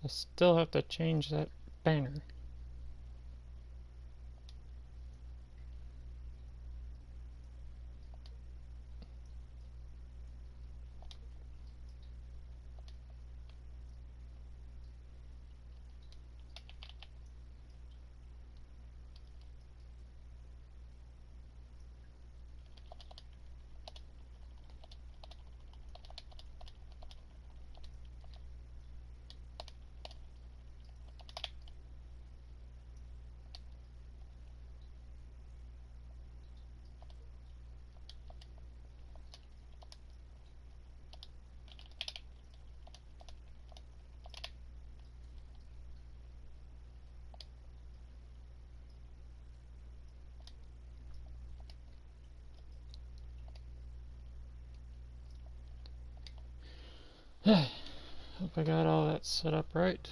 I still have to change that banner. Hope I got all that set up right.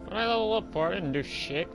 What I level up for? I didn't do shit.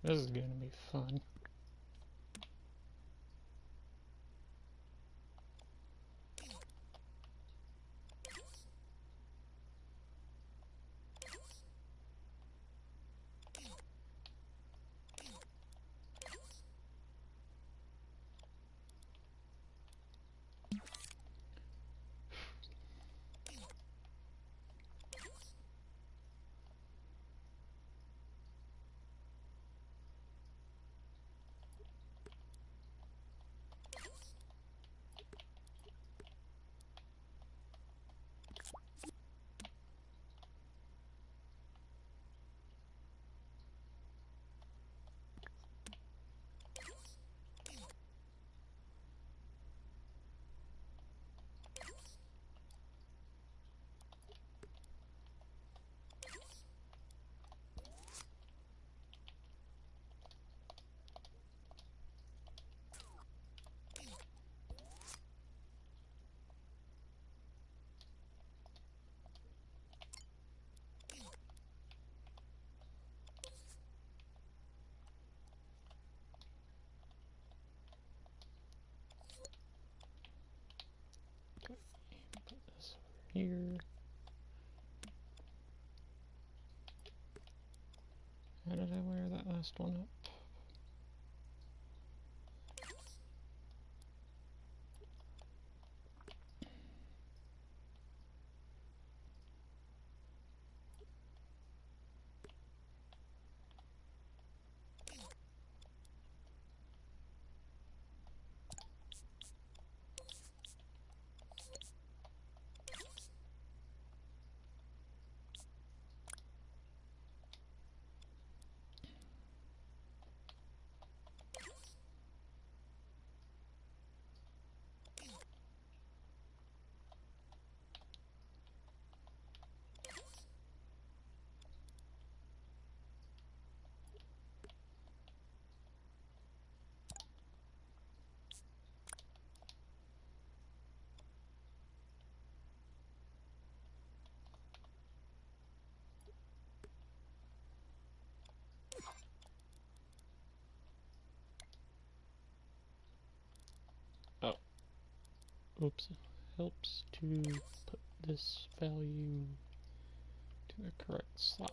This is gonna be fun. Here. How did I wear that last one up? Oh. Oops. helps to put this value to the correct slot.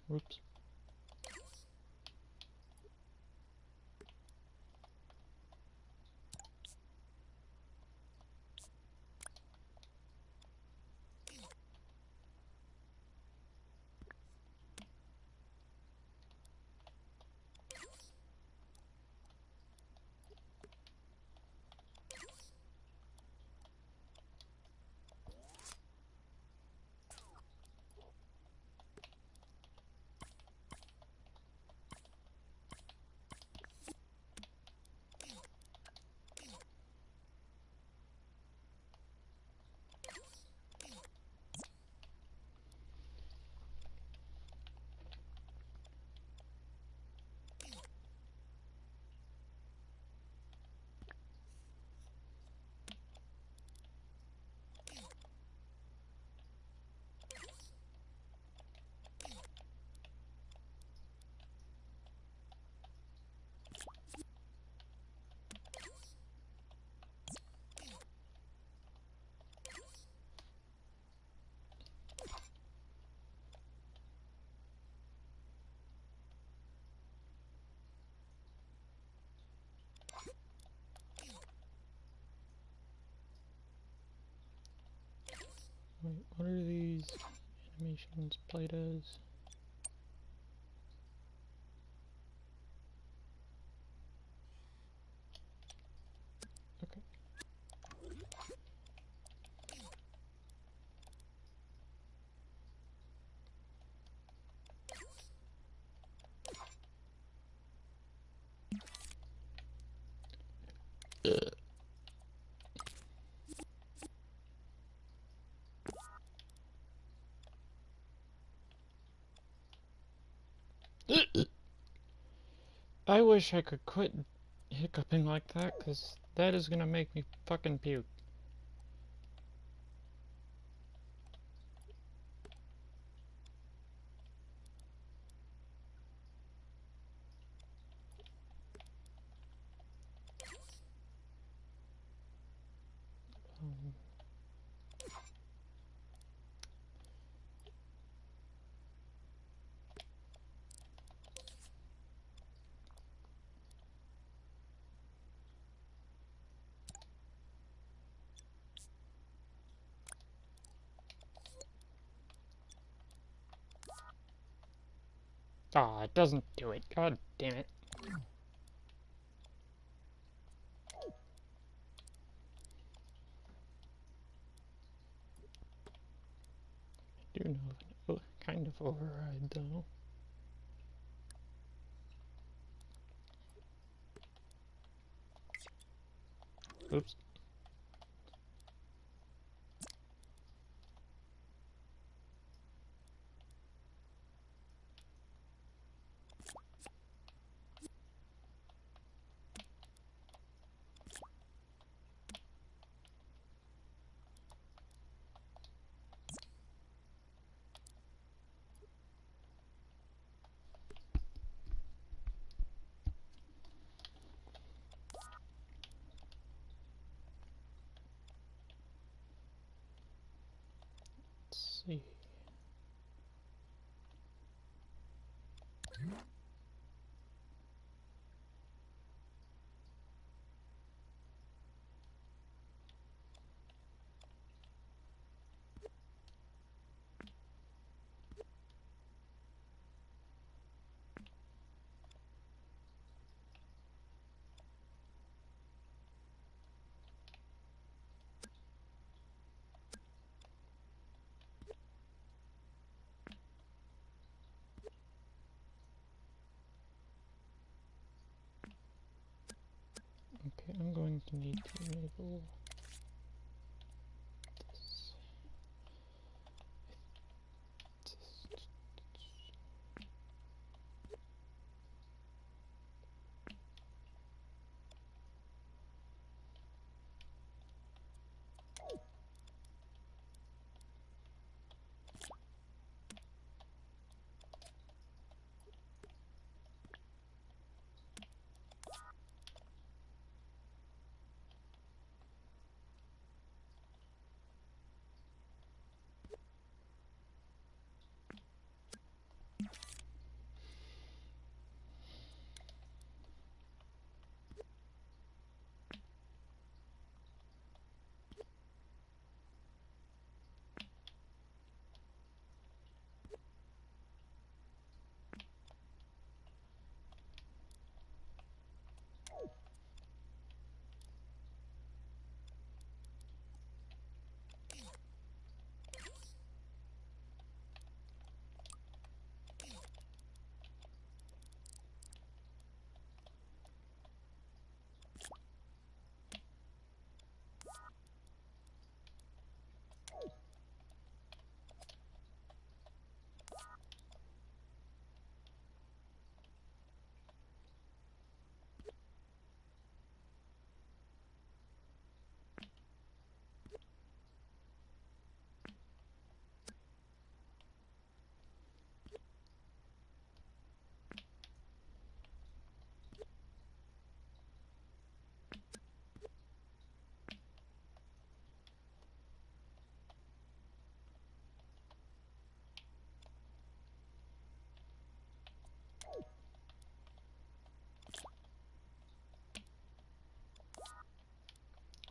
Whoops. Wait, what are these animations played as? Okay. I wish I could quit hiccuping like that, because that is gonna make me fucking puke. Um, Aw, it doesn't do it. God damn it. I do know of an kind of override, though. Oops. Let's see. I'm going to need to enable this.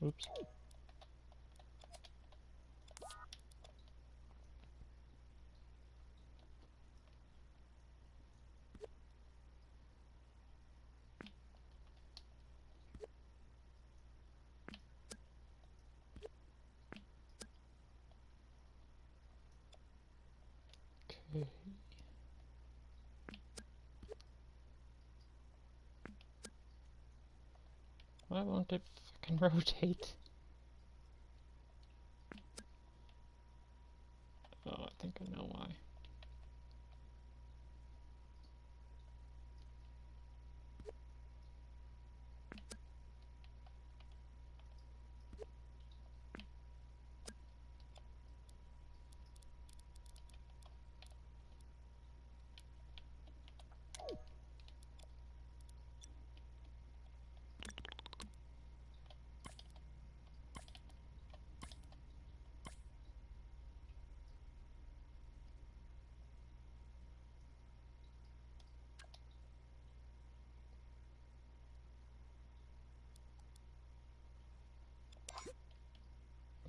Oops. Okay. Why won't it fucking rotate? Oh, I think I know why.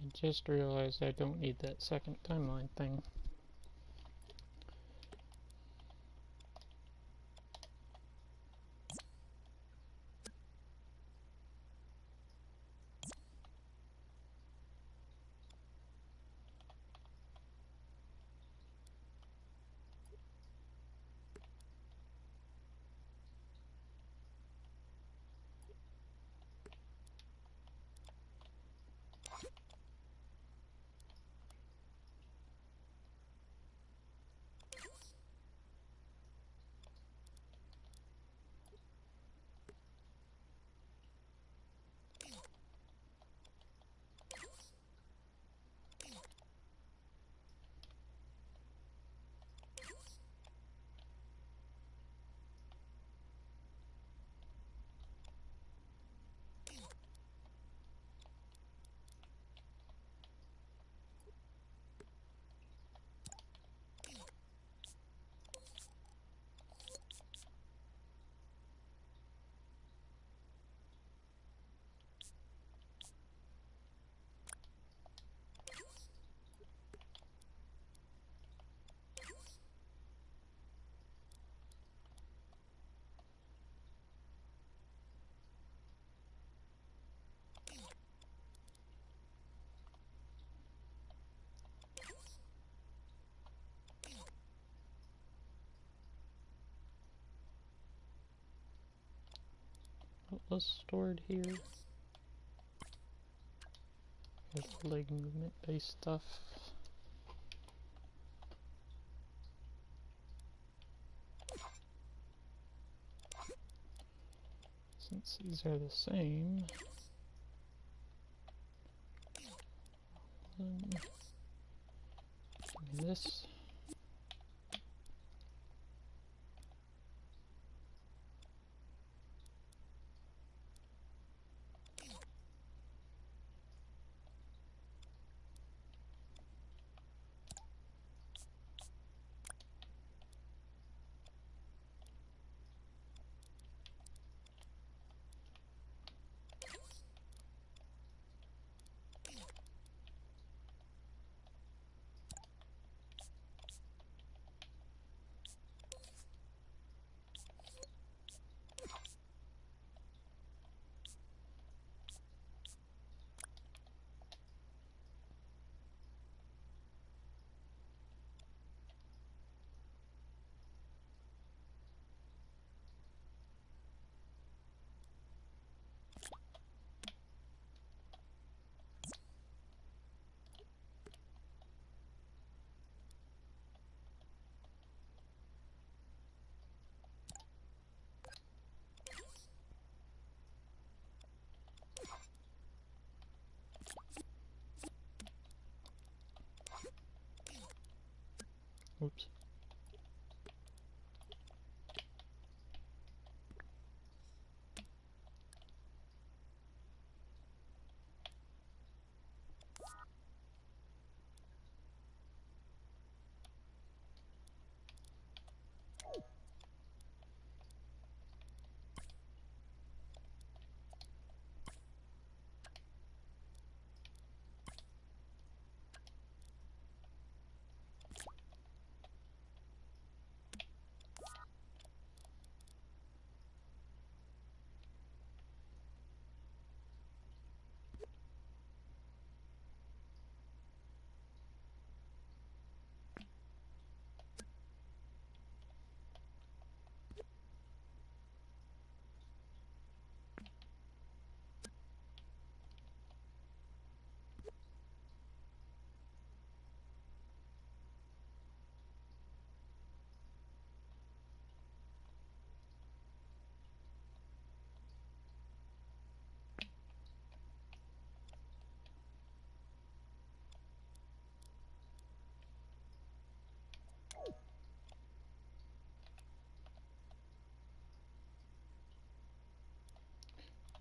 I just realized I don't need that second timeline thing. What was stored here? Here's leg movement based stuff. Since these are the same, give me this. Oops.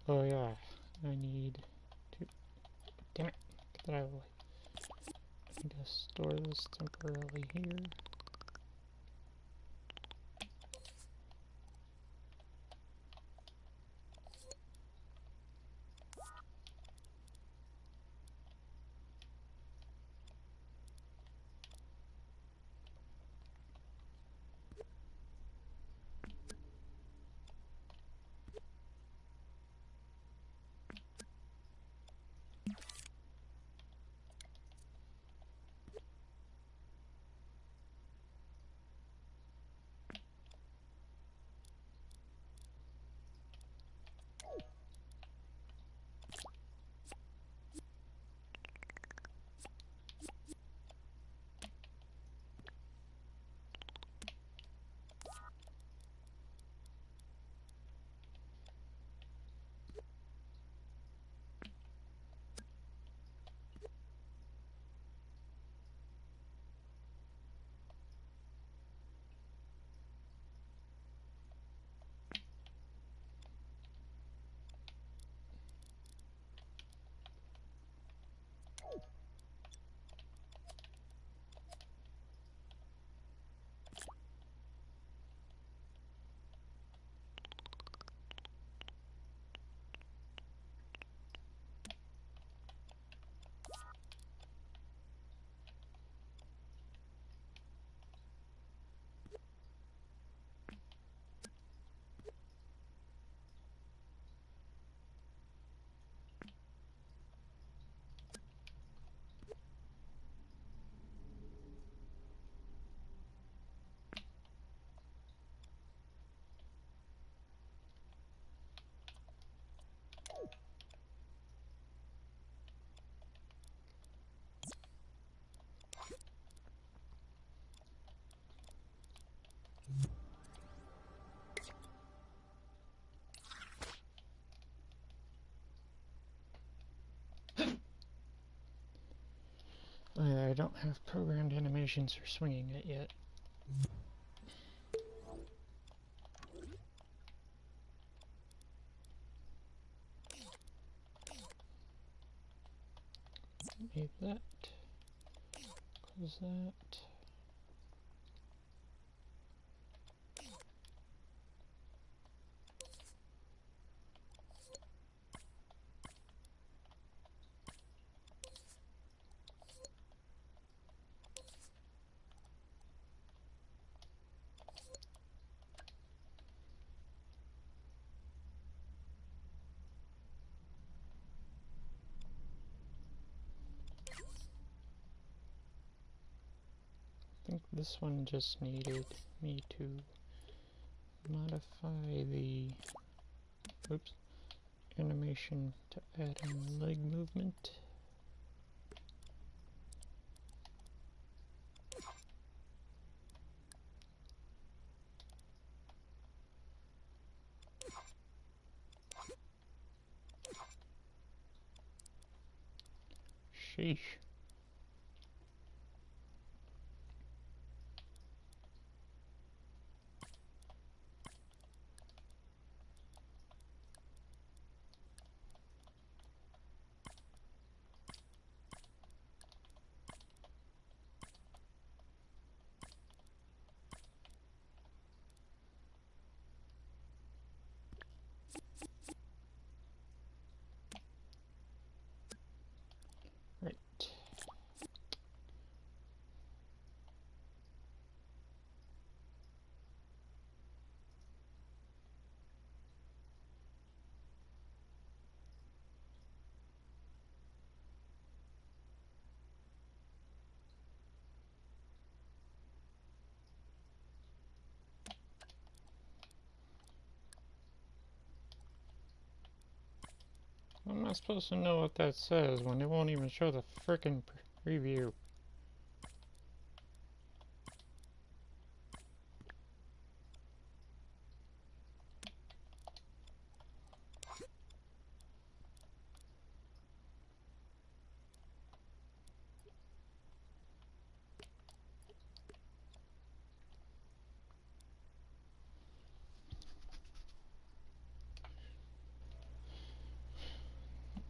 Oh yeah, I need to, damn it, get that out of the way. I need to store this temporarily here. don't have programmed animations for swinging it yet. Made that. Close that. I think this one just needed me to modify the animation to add in leg movement. Sheesh. Right. I'm not supposed to know what that says when it won't even show the frickin' preview.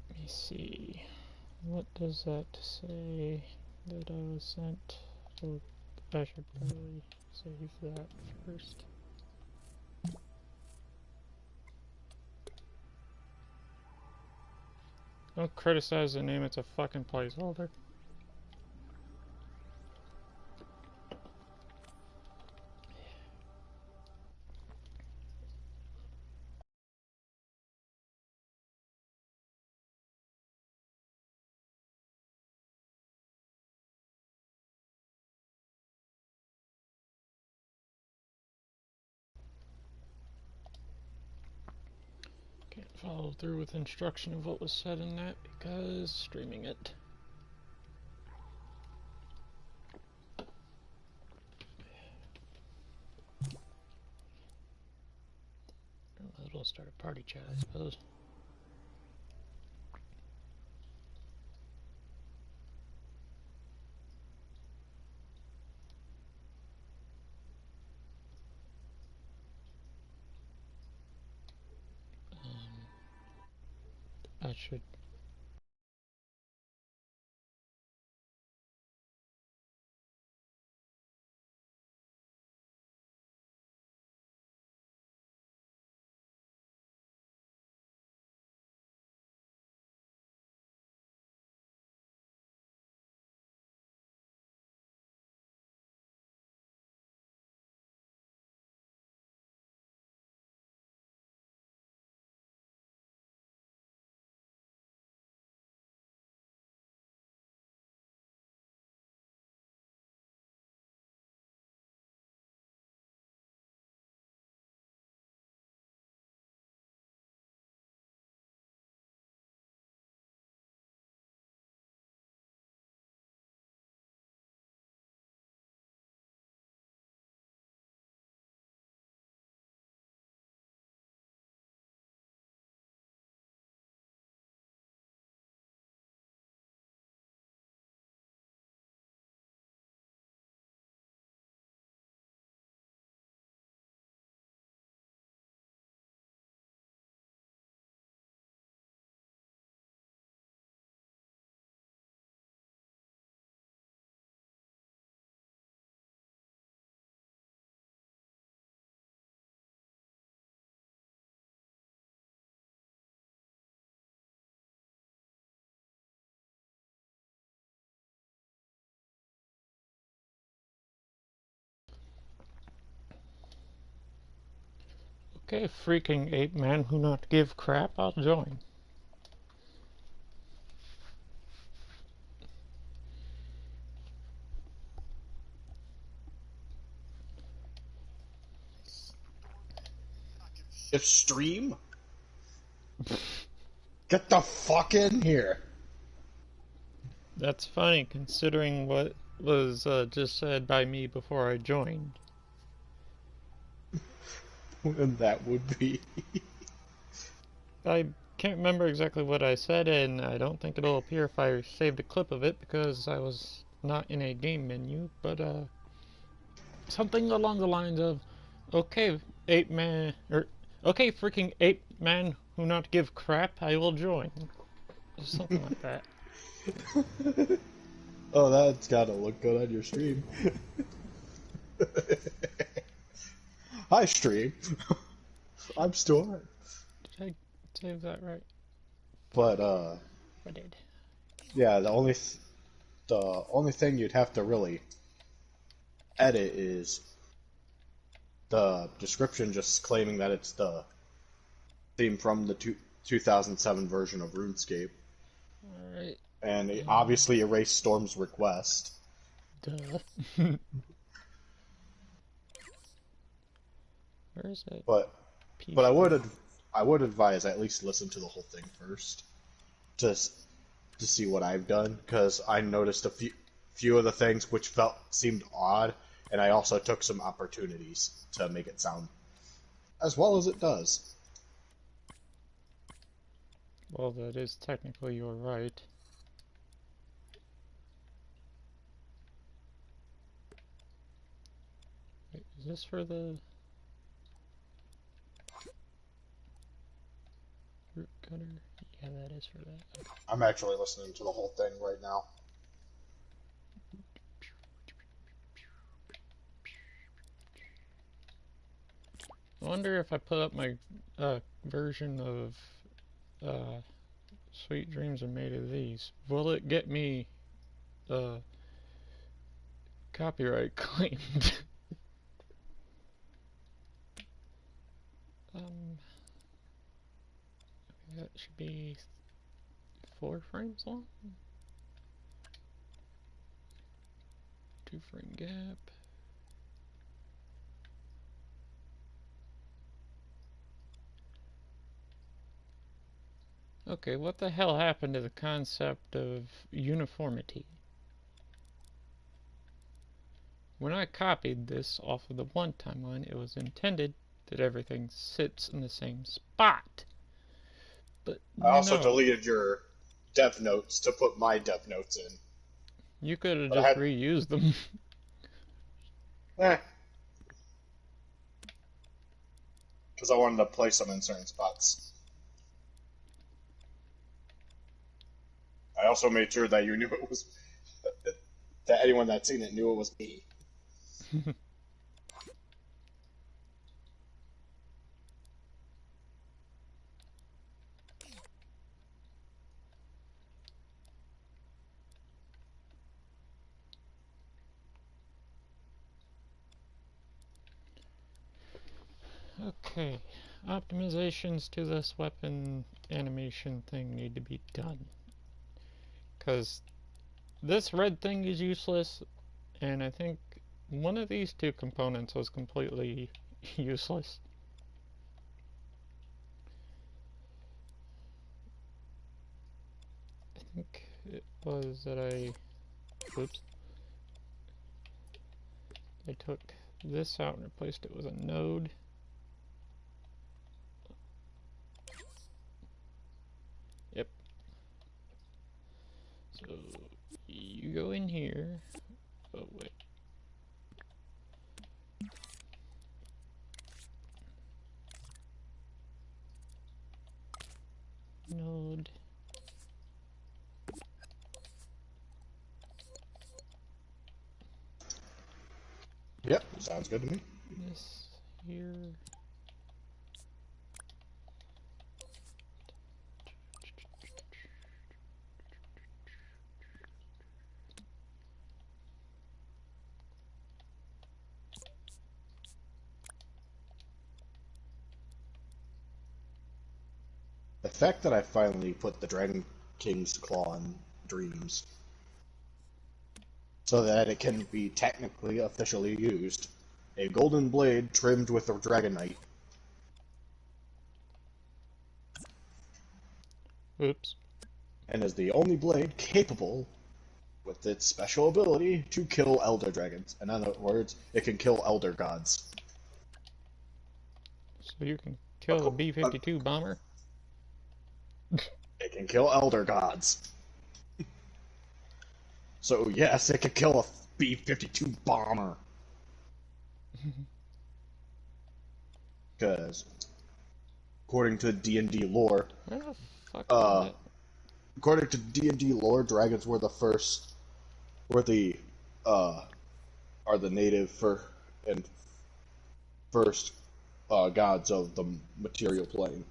Let me see. What does that say that I was sent? Oh, I should probably save that first. Don't criticize the name, it's a fucking placeholder. Can't follow through with instruction of what was said in that because streaming it. Might as well start a party chat, I suppose. I should Okay, freaking ape man who not give crap, I'll join. If stream? Get the fuck in here. That's funny considering what was just said by me before I joined. And that would be. I can't remember exactly what I said, and I don't think it'll appear if I saved a clip of it because I was not in a game menu, but something along the lines of, okay, ape man, or okay, freaking ape man who not give crap, I will join. Something like that. Oh, that's gotta look good on your stream. Hi, stream. I'm Stuart. Did I save that right? But I did. yeah, the only thing you'd have to really edit is the description, just claiming that it's the theme from the 2007 version of RuneScape, Alright. and obviously erase Storm's request. Duh. Where is it? But I would advise at least listen to the whole thing first, just to see what I've done, because I noticed a few of the things which seemed odd, and I also took some opportunities to make it sound as well as it does. Well, that is technically your right. Wait, is this for the root cutter? Yeah, that is for that. Okay. I'm actually listening to the whole thing right now. I wonder if I put up my version of Sweet Dreams Are Made of These, will it get me copyright claimed? That should be 4 frames long. 2 frame gap. Okay, what the hell happened to the concept of uniformity? When I copied this off of the one timeline, it was intended that everything sits in the same spot. But I also no. deleted your dev notes to put my dev notes in. You could have But just reused them. Because I wanted to place them in certain spots. I also made sure that you knew it was that anyone that's seen it knew it was me. Okay, optimizations to this weapon animation thing need to be done. Because this red thing is useless, and I think one of these two components was completely useless. I think it was that I took this out and replaced it with a node. Yep. So you go in here. Oh wait. Node. Yep, sounds good to me. This here. The fact that I finally put the Dragon King's Claw on Dreams so that it can be technically officially used. A golden blade trimmed with a Dragonite. Oops. And is the only blade capable with its special ability to kill Elder Dragons. In other words, it can kill Elder Gods. So you can kill the B-52 bomber? It can kill Elder Gods. So yes, it can kill a B-52 bomber. Because, according to D&D lore, Where the fuck is it? according to D&D lore, dragons were the first, are the native and first gods of the material plane.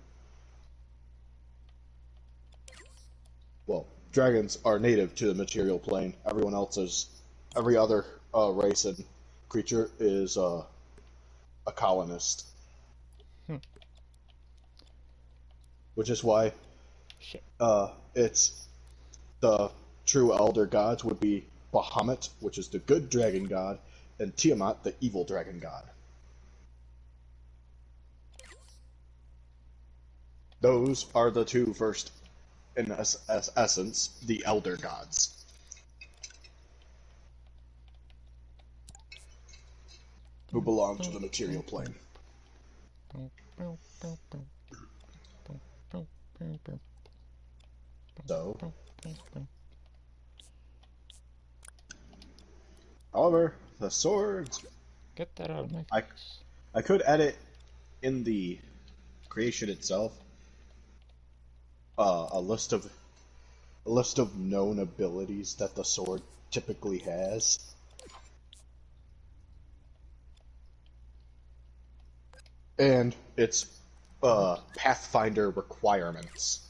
Well, dragons are native to the material plane. Every other race and creature is a colonist. Which is why Shit. it's the true elder gods would be Bahamut, which is the good dragon god, and Tiamat, the evil dragon god. Those are the two first, in essence, the elder gods. Who belong to the material plane. So, however, the swords. Get that out of my face. I could edit in the creation itself a list of known abilities that the sword typically has. And its Pathfinder requirements.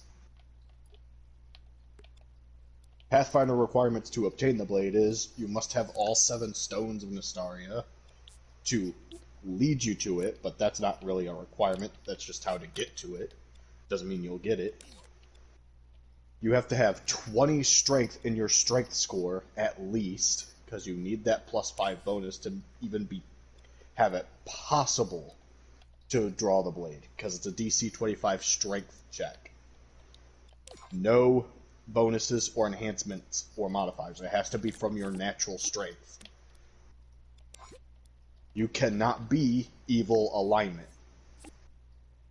Pathfinder requirements to obtain the blade is you must have all 7 stones of Nystaria to lead you to it, but that's not really a requirement, that's just how to get to it. Doesn't mean you'll get it. You have to have 20 strength in your strength score at least, because you need that +5 bonus to even have it possible to draw the blade, because it's a DC 25 strength check. No bonuses or enhancements or modifiers. It has to be from your natural strength. You cannot be evil alignment.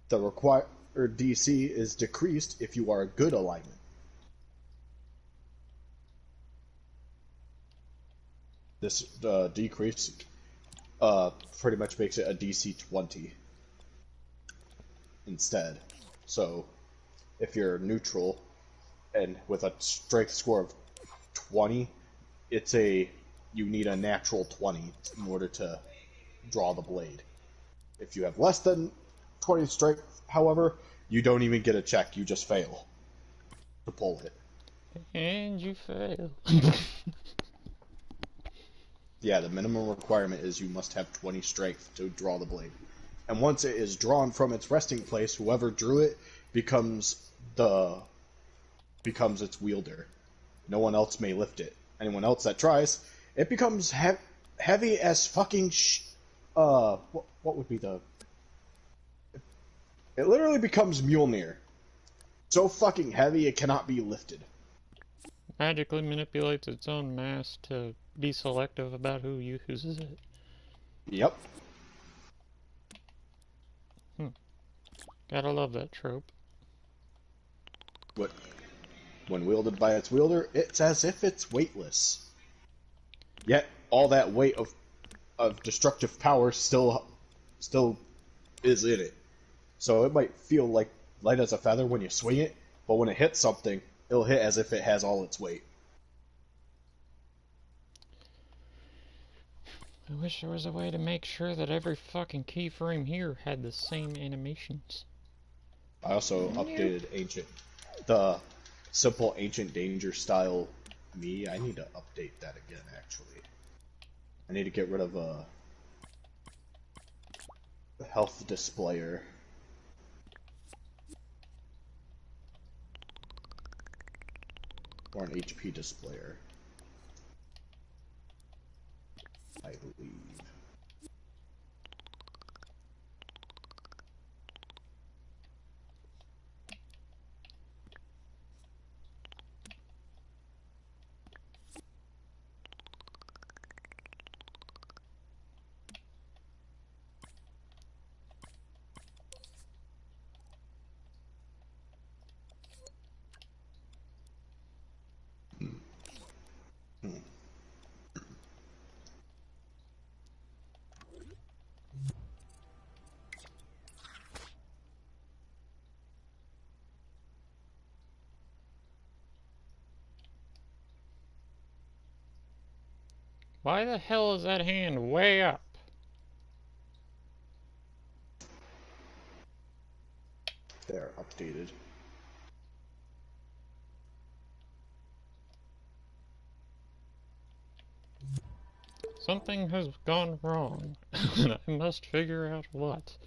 The required DC is decreased if you are a good alignment. This decrease pretty much makes it a DC 20 instead. So, if you're neutral and with a strength score of 20, you need a natural 20 in order to draw the blade. If you have less than 20 strength, however, you don't even get a check, you just fail to pull it. And you fail. Yeah, the minimum requirement is you must have 20 strength to draw the blade. And once it is drawn from its resting place, whoever drew it becomes its wielder. No one else may lift it. Anyone else that tries, it becomes heavy as fucking what would be the... It literally becomes Mjolnir. So fucking heavy it cannot be lifted. Magically manipulates its own mass to be selective about who uses it. Yep. Gotta love that trope. But when wielded by its wielder, it's as if it's weightless. Yet all that weight of destructive power still is in it. So it might feel like light as a feather when you swing it, but when it hits something, it'll hit as if it has all its weight. I wish there was a way to make sure that every fucking keyframe here had the same animations. I also updated the simple Ancient Danger style me. I need to update that again, actually. I need to get rid of the health displayer. Or an HP displayer, I believe. Why the hell is that hand way up? They're updated. Something has gone wrong, and I must figure out what.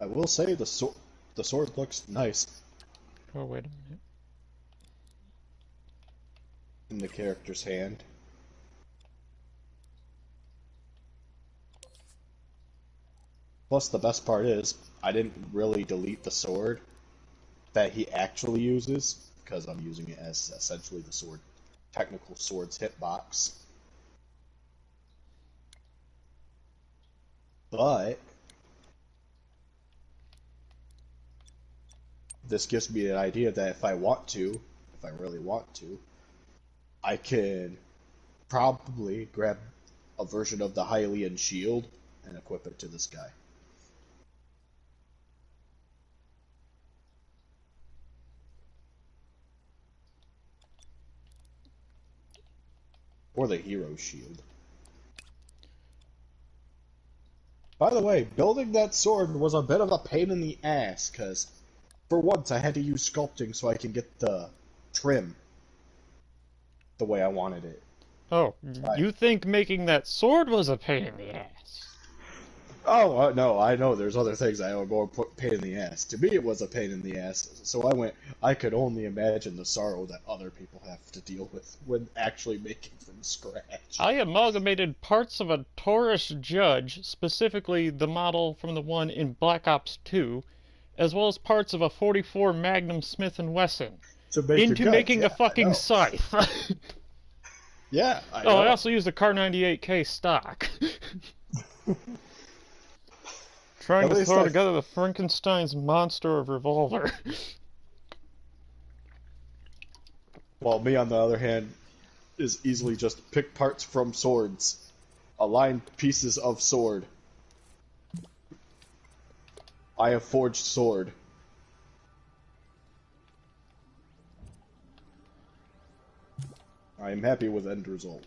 I will say the sword looks nice Oh, wait a minute. in the character's hand. Plus, the best part is, I didn't really delete the sword that he actually uses, because I'm using it as essentially the sword, technical sword's hitbox. But this gives me an idea that if I want to, if I really want to, I can probably grab a version of the Hylian shield and equip it to this guy. Or the hero shield. By the way, building that sword was a bit of a pain in the ass, because for once I had to use sculpting so I can get the trim the way I wanted it. Oh, you think making that sword was a pain in the ass? Oh, no, I know there's other things I would more pain in the ass. To me, it was a pain in the ass, so I could only imagine the sorrow that other people have to deal with when actually making from scratch. I amalgamated parts of a Taurus Judge, specifically the model from the one in Black Ops 2, as well as parts of a 44 Magnum Smith & Wesson, into making a fucking scythe. Yeah, I know. I also used a Car 98K stock. Trying to throw together the Frankenstein's monster of revolver. While me, on the other hand, is easily just pick parts from swords. Align pieces of sword. I have forged sword. I am happy with end result.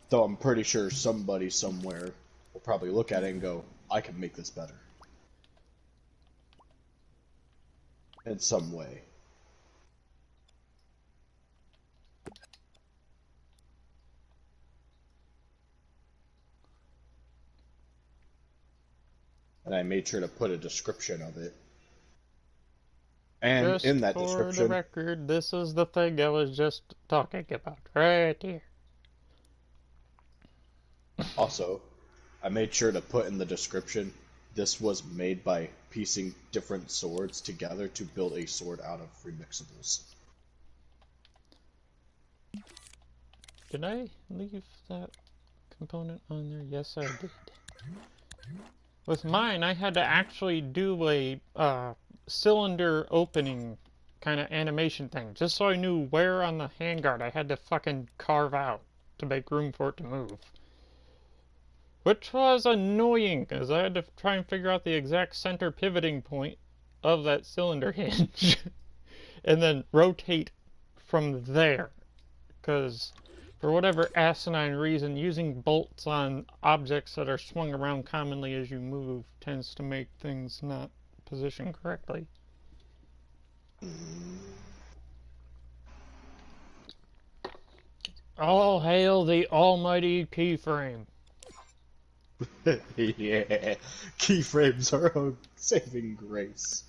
Though I'm pretty sure somebody somewhere will probably look at it and go, I can make this better. In some way. And I made sure to put a description of it. And just in that for description, the record, this is the thing I was just talking about right here. also, I made sure to put in the description, this was made by piecing different swords together to build a sword out of remixables. Did I leave that component on there? Yes, I did. With mine, I had to actually do a cylinder opening kind of animation thing, just so I knew where on the handguard I had to fucking carve out to make room for it to move. Which was annoying, because I had to try and figure out the exact center pivoting point of that cylinder hinge. And then rotate from there. Because for whatever asinine reason, using bolts on objects that are swung around commonly as you move tends to make things not positioned correctly. All hail the almighty keyframe. Yeah, keyframes are a saving grace.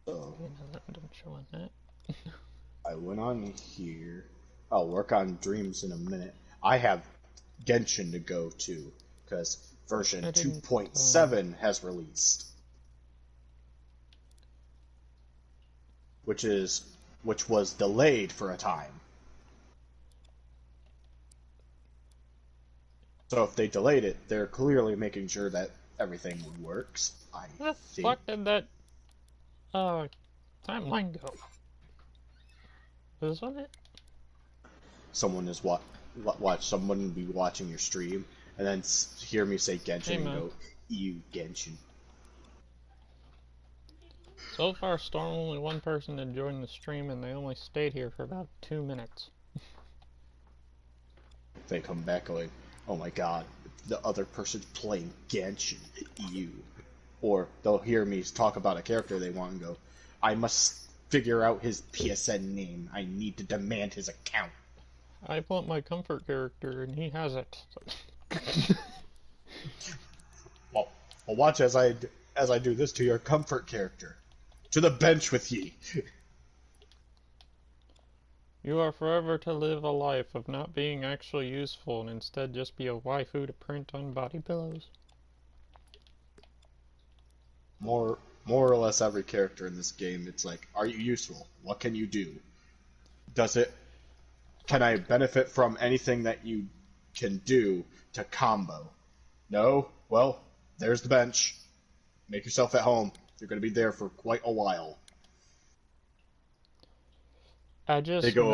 So, Don't show on that. I went on here. I'll work on dreams in a minute. I have Genshin to go to, because version 2.7 has released. Which was delayed for a time. So if they delayed it, they're clearly making sure that everything works. Where the think. fuck did that timeline go? Was it? Someone is someone be watching your stream and then hear me say Genshin and go, "Ew, Genshin." So far, Storm only one person had joined the stream, and they only stayed here for about 2 minutes. They come back going, "Oh my god, the other person's playing Genshin, ew." Or they'll hear me talk about a character they want and go, "I must figure out his PSN name. I need to demand his account." I want my comfort character, and he has it. Well, watch as I do this to your comfort character. To the bench with ye. You are forever to live a life of not being actually useful and instead just be a waifu to print on body pillows. More or less every character in this game, it's like, are you useful? What can you do? Can I benefit from anything that you can do to combo? No? Well, there's the bench. Make yourself at home. You're going to be there for quite a while. I just They go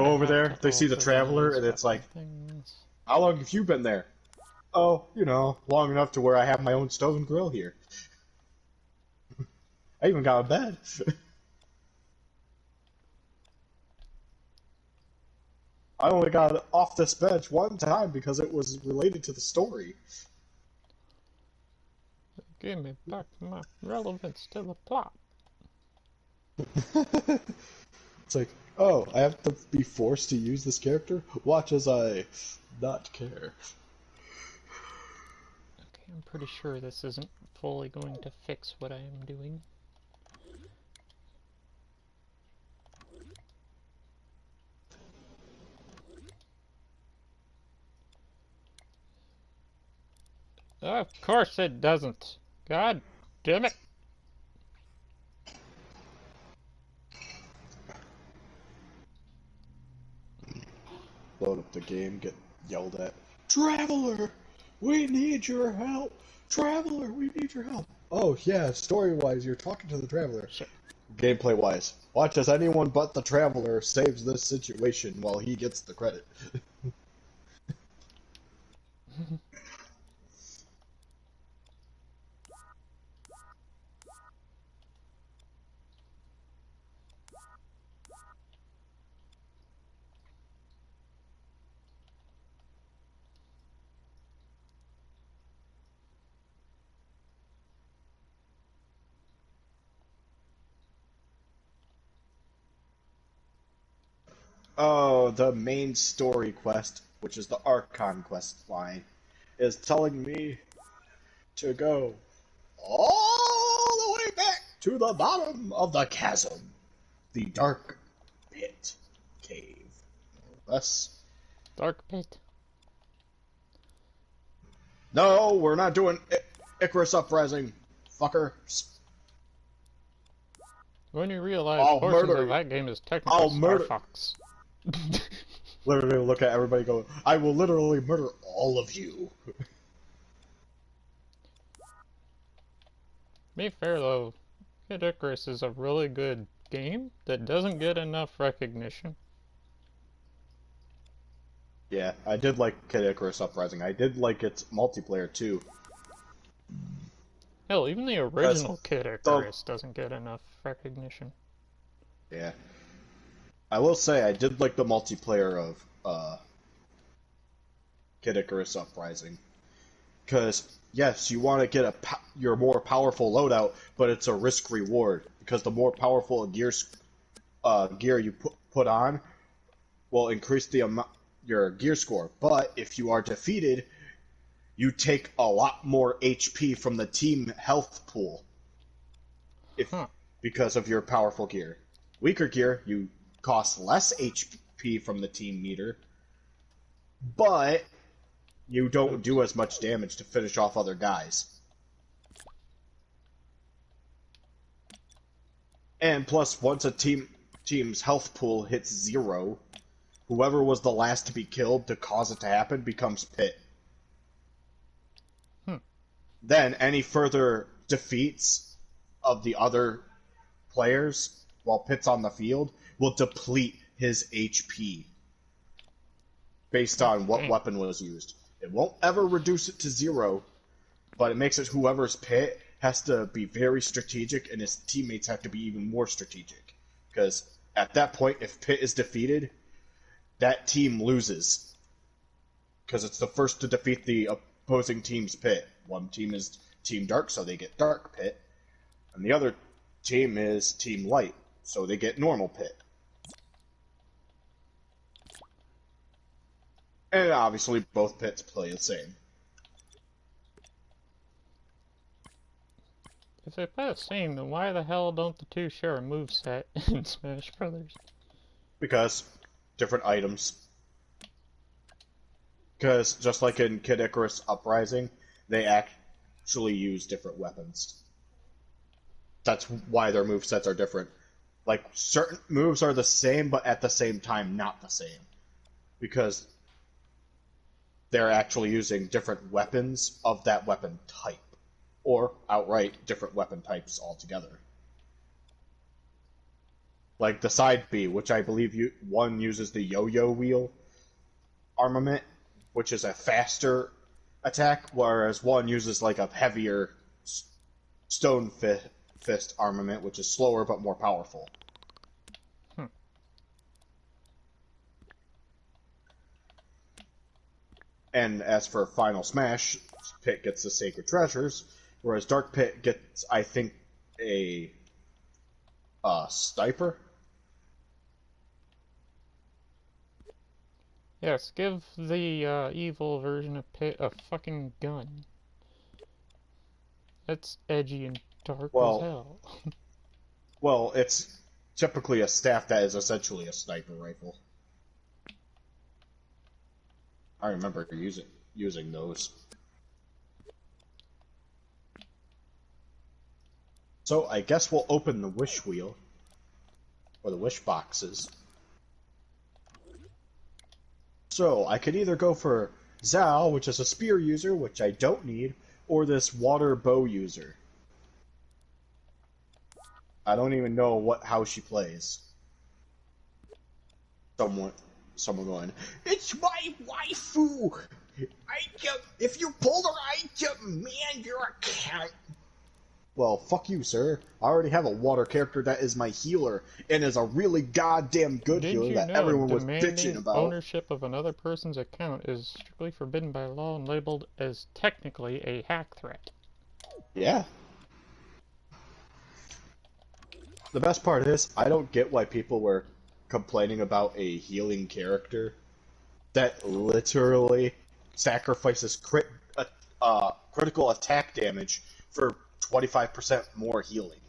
over there, they see the traveler, and it's like, how long have you been there? Oh, long enough to where I have my own stove and grill here. I even got a bed. I only got off this bench one time because it was related to the story. Give me back my relevance to the plot. It's like, oh, I have to be forced to use this character? Watch as I not care. Okay, I'm pretty sure this isn't fully going to fix what I am doing. Of course it doesn't. God damn it. Load up the game, get yelled at. Traveler! We need your help! Traveler, we need your help! Oh, yeah, story-wise, you're talking to the Traveler. Sure. Gameplay-wise, watch as anyone but the Traveler saves this situation while he gets the credit. Oh, the main story quest, which is the Archon quest line, is telling me to go all the way back to the bottom of the chasm. The dark pit cave. Less. Dark pit. No, we're not doing Icarus Uprising, fucker. When you realize portions of that game is technically Star Fox. Literally look at everybody go, I will literally murder all of you. Be fair though, Kid Icarus is a really good game that doesn't get enough recognition. Yeah, I did like Kid Icarus Uprising. I did like its multiplayer too. Hell, even the original Kid Icarus doesn't get enough recognition. Yeah. I will say I did like the multiplayer of Kid Icarus Uprising. Because, yes, you want to get your more powerful loadout, but it's a risk reward. Because the more powerful gear you put on will increase your gear score. But if you are defeated, you take a lot more HP from the team health pool. Because of your powerful gear. Weaker gear, you cost less HP from the team meter, but you don't do as much damage to finish off other guys. And plus, once a team's health pool hits 0, whoever was the last to be killed to cause it to happen becomes pit. Then any further defeats of the other players while pit's on the field will deplete his HP based on what weapon was used. It won't ever reduce it to 0, but it makes it whoever's pit has to be very strategic and his teammates have to be even more strategic. Because at that point, if pit is defeated, that team loses. Because it's the first to defeat the opposing team's pit. One team is Team Dark, so they get Dark Pit. And the other team is Team Light, so they get normal pit. And obviously both pits play the same. If they play the same, then why the hell don't the two share a moveset in Smash Brothers? Because different items. Because just like in Kid Icarus Uprising, they actually use different weapons. That's why their movesets are different. Like, certain moves are the same, but at the same time not the same. Because they're actually using different weapons of that weapon type. Or, outright, different weapon types altogether. Like the side B, which I believe one uses the yo-yo wheel armament, which is a faster attack, whereas one uses like a heavier stone fist armament, which is slower but more powerful. And as for Final Smash, Pit gets the Sacred Treasures, whereas Dark Pit gets, I think, a sniper. Yes, give the evil version of Pit a fucking gun. That's edgy and dark as hell. Well, it's typically a staff that is essentially a sniper rifle. I remember using those. So I guess we'll open the wish wheel, or the wish boxes. So I could either go for Zhao, which is a spear user, which I don't need, or this water bow user. I don't even know how she plays. Someone going, it's my waifu! If you pull her item, man, you're a cat! Well, fuck you, sir. I already have a water character that is my healer, and is a really goddamn good healer that everyone was bitching about. Ownership of another person's account is strictly forbidden by law and labeled as technically a hack threat. Yeah. The best part is, I don't get why people were complaining about a healing character that literally sacrifices critical attack damage for 25% more healing.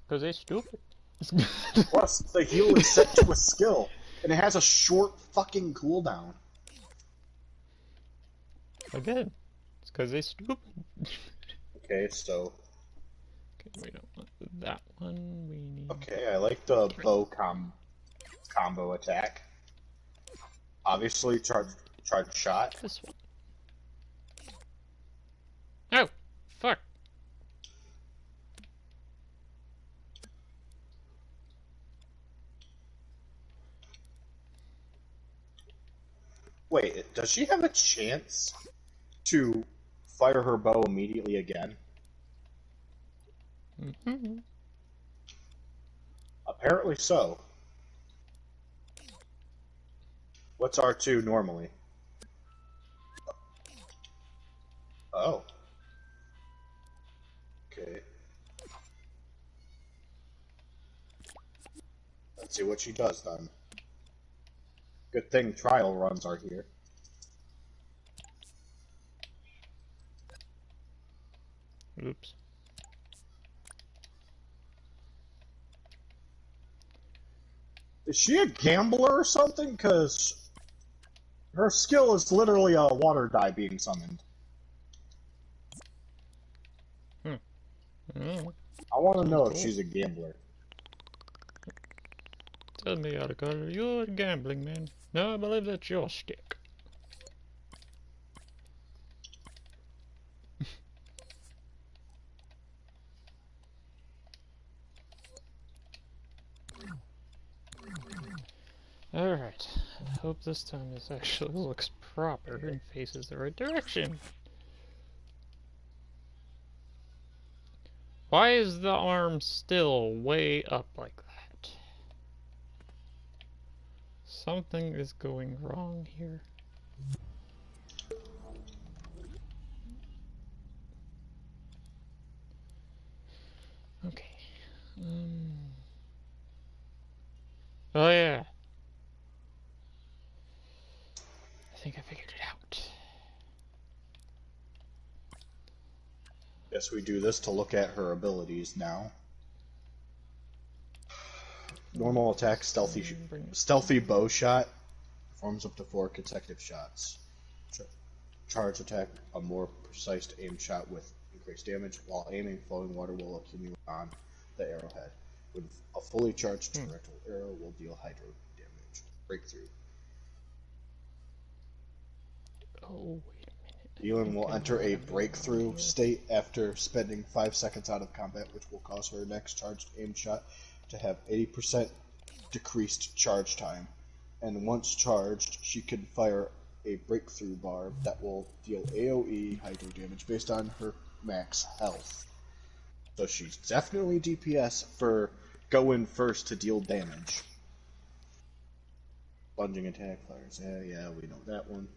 Because they're stupid. Plus, the heal is set to a skill, and it has a short fucking cooldown. Again, it's because they're stupid. Okay, so... Okay, we don't want that one, we need... Okay, I like the bow combo attack. Obviously, charge shot. This one. Oh! Fuck! Wait, does she have a chance to fire her bow immediately again? Mm-hmm. Apparently so. What's R2 normally? Oh. Okay. Let's see what she does then. Good thing trial runs are here. Oops. Is she a gambler or something? Because her skill is literally a water die being summoned. Oh, I want to know if cool. she's a gambler. Tell me, Otacon, you're a gambling man. No, I believe that's your stick. Alright, I hope this time this actually looks proper and faces the right direction. Why is the arm still way up like that? Something is going wrong here. Okay. Oh yeah. I think I figured it out. Guess we do this to look at her abilities now. Normal attack, stealthy bow shot. Performs up to 4 consecutive shots. Charge attack, a more precise aim shot with increased damage. While aiming, flowing water will accumulate on the arrowhead. When a fully charged directional arrow will deal hydro damage. Breakthrough. Oh, wait a minute. Elin will enter a breakthrough state after spending 5 seconds out of combat, which will cause her next charged aim shot to have 80% decreased charge time. And once charged, she can fire a breakthrough barb that will deal AoE hydro damage based on her max health. So she's definitely DPS for going first to deal damage. Plunging attack fires. Yeah, we know that one.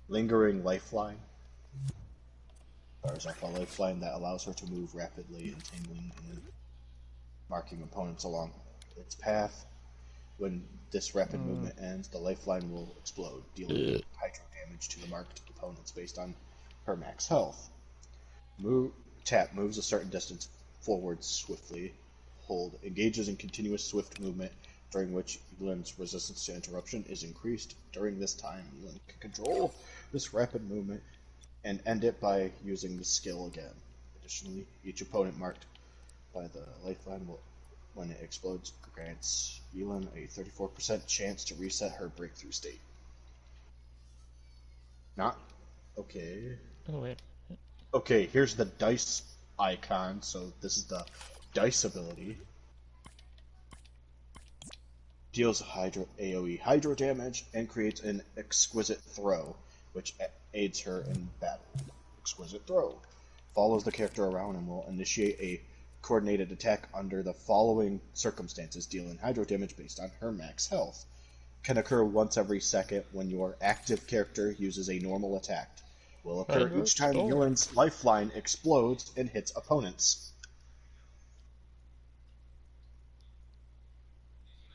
Lingering lifeline. Fires off a lifeline that allows her to move rapidly, entangling and marking opponents along its path. When this rapid movement ends, the lifeline will explode, dealing hydro damage to the marked opponents based on her max health. Tap moves a certain distance forward swiftly. Hold engages in continuous swift movement, during which Elin's resistance to interruption is increased. During this time, Elin can control this rapid movement and end it by using the skill again. Additionally, each opponent marked by the lifeline will, when it explodes, grants Elin a 34% chance to reset her breakthrough state. Not okay. Oh, wait. Okay, here's the dice icon. So this is the dice ability. Deals AoE hydro damage and creates an exquisite throw, which aids her in battle. Exquisite throw follows the character around and will initiate a coordinated attack under the following circumstances, dealing hydro damage based on her max health. Can occur once every second when your active character uses a normal attack. Will occur each time Elin's lifeline explodes and hits opponents.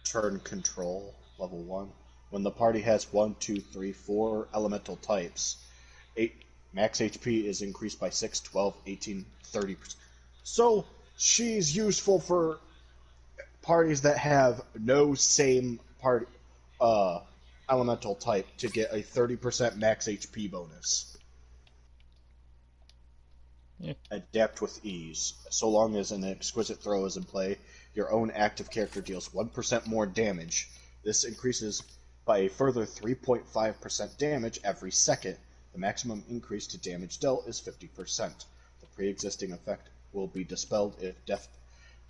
Turn control, level 1. When the party has 1, 2, 3, 4 elemental types, max HP is increased by 6, 12, 18, 30%. So, she's useful for parties that have no same elemental type to get a 30% max HP bonus. Yeah. Adapt with ease. So long as an exquisite throw is in play, your own active character deals 1% more damage. This increases by a further 3.5% damage every second. The maximum increase to damage dealt is 50%. The pre-existing effect will be dispelled if Death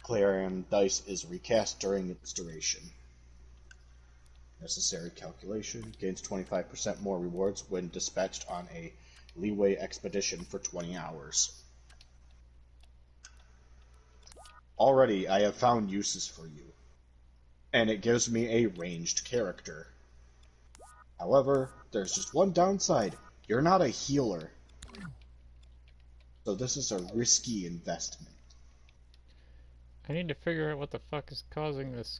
Clarion dice is recast during its duration. Necessary calculation. Gains 25% more rewards when dispatched on a leeway expedition for 20 hours. Already, I have found uses for you, and it gives me a ranged character. However, there's just one downside. You're not a healer. So this is a risky investment. I need to figure out what the fuck is causing this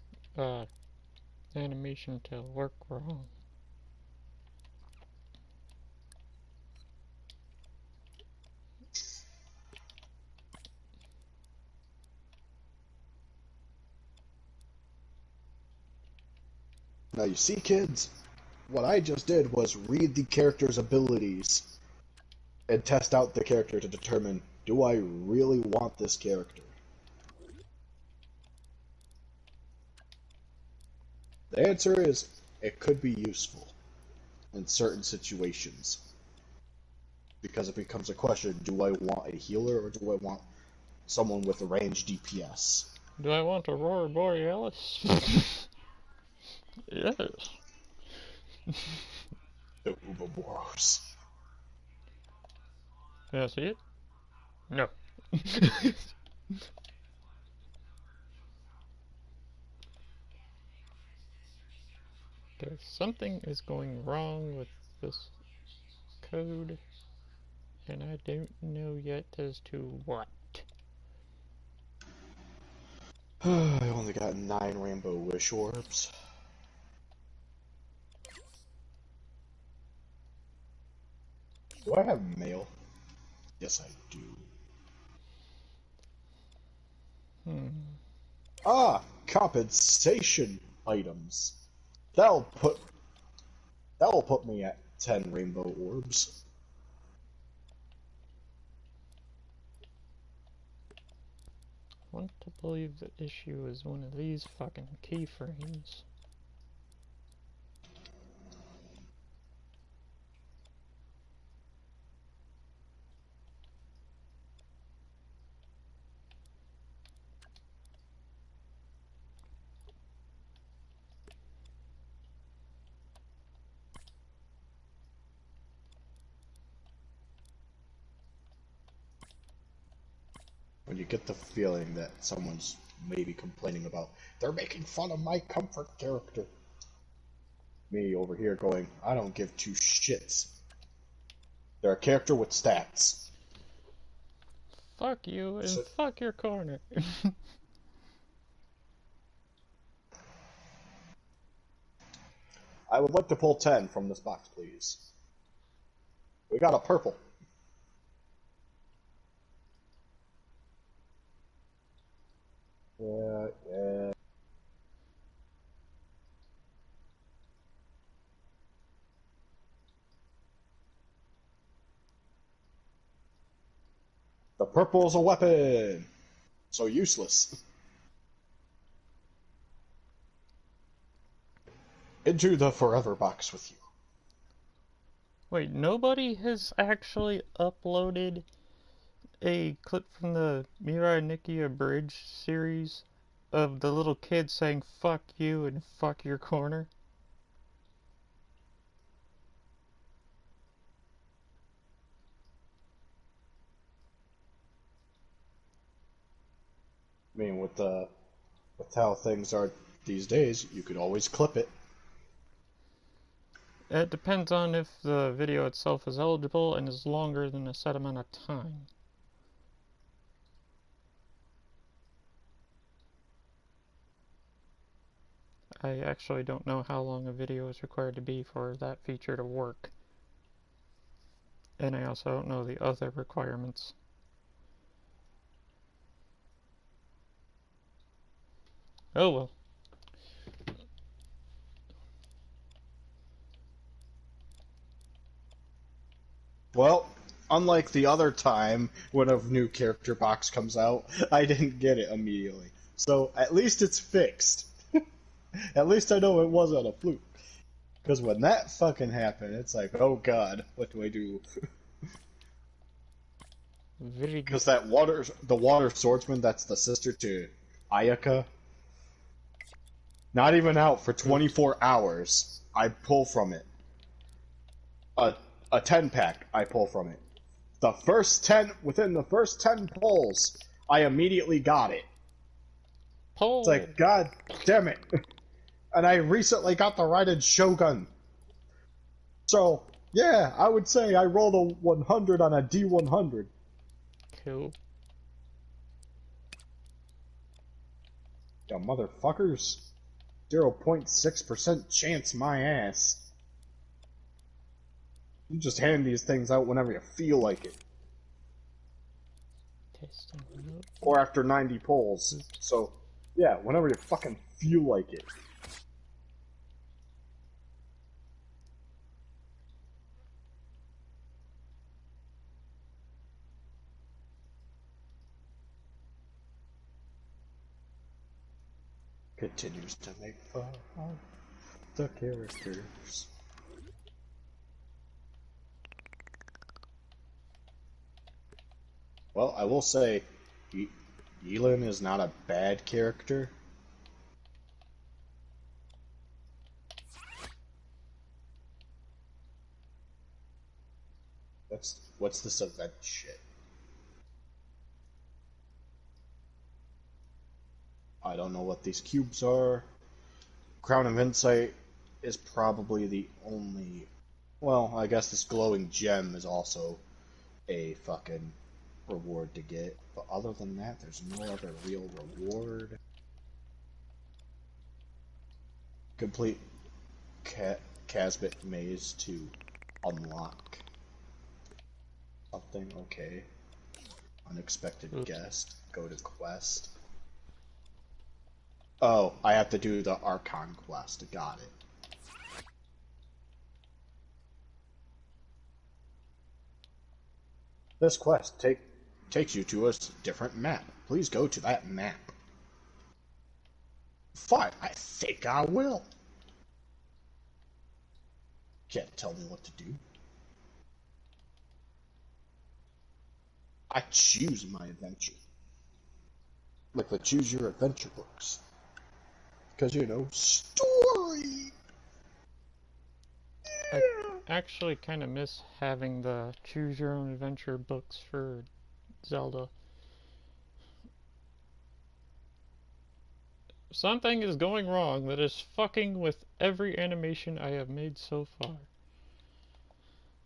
animation to work wrong. Now you see, kids, what I just did was read the character's abilities and test out the character to determine, do I really want this character? The answer is, it could be useful in certain situations. Because it becomes a question, do I want a healer or do I want someone with a range DPS? Do I want Aurora Borealis? Yes. The Uberboros. Can I see it? No. Okay, something is going wrong with this code, and I don't know yet as to what. I only got 9 rainbow wish orbs. Do I have mail? Yes, I do. Ah, compensation items. That'll put me at 10 rainbow orbs. I want to believe the issue is one of these fucking keyframes. When you get the feeling that someone's maybe complaining about, they're making fun of my comfort character. Me over here going, I don't give two shits. They're a character with stats. Fuck you and fuck your corner. I would like to pull 10 from this box, please. We got a purple. Yeah. The purple is a weapon. So useless. Into the forever box with you. Wait, nobody has actually uploaded a clip from the Mirai Nikki Abridged series of the little kid saying fuck you and fuck your corner? I mean, with how things are these days, you could always clip it. It depends on if the video itself is eligible and is longer than a set amount of time. I actually don't know how long a video is required to be for that feature to work. And I also don't know the other requirements. Oh well. Well, unlike the other time when a new character box comes out, I didn't get it immediately. So at least it's fixed. At least I know it wasn't a fluke. Because when that fucking happened, it's like, oh god, what do I do? Because the water swordsman, that's the sister to Ayaka, not even out for 24 hours, I pull from it. A 10-pack, I pull from it. Within the first 10 pulls, I immediately got it. Pull. It's like, god damn it. And I recently got the Raiden Shogun. So, yeah, I would say I rolled a 100 on a D100. Cool. Yo, motherfuckers. 0.6% chance my ass. You just hand these things out whenever you feel like it. Testing. Or after 90 polls. Oops. So, yeah, whenever you fucking feel like it. Continues to make fun of the characters. Well, I will say, Elin is not a bad character. What's this event shit? I don't know what these cubes are. Crown of Insight is probably the only... Well, I guess this glowing gem is also a fucking reward to get. But other than that, there's no other real reward. Complete Casbit maze to unlock something. Okay. Unexpected Oops. guest. Go to quest. Oh, I have to do the Archon quest. Got it. This quest takes you to a different map. Please go to that map. Fine, I think I will. Can't tell me what to do. I choose my adventure. Like the Choose Your Adventure books. Because, you know, story! I actually kind of miss having the Choose Your Own Adventure books for Zelda. Something is going wrong that is fucking with every animation I have made so far.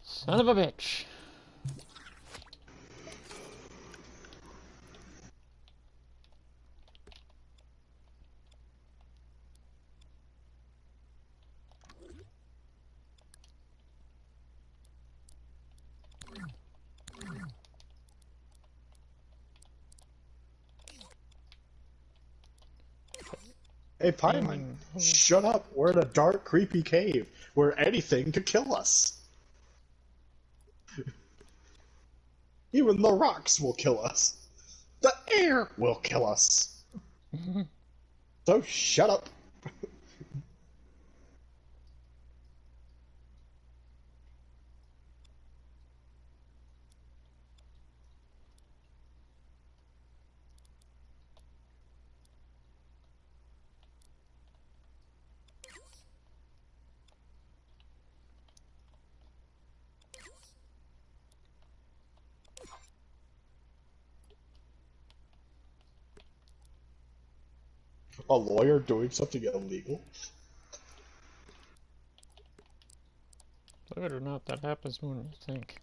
Son of a bitch. Hey, Paimon, shut up. We're in a dark, creepy cave where anything could kill us. Even the rocks will kill us. The air will kill us. So shut up. A lawyer doing something illegal? Believe it or not, that happens more than you think.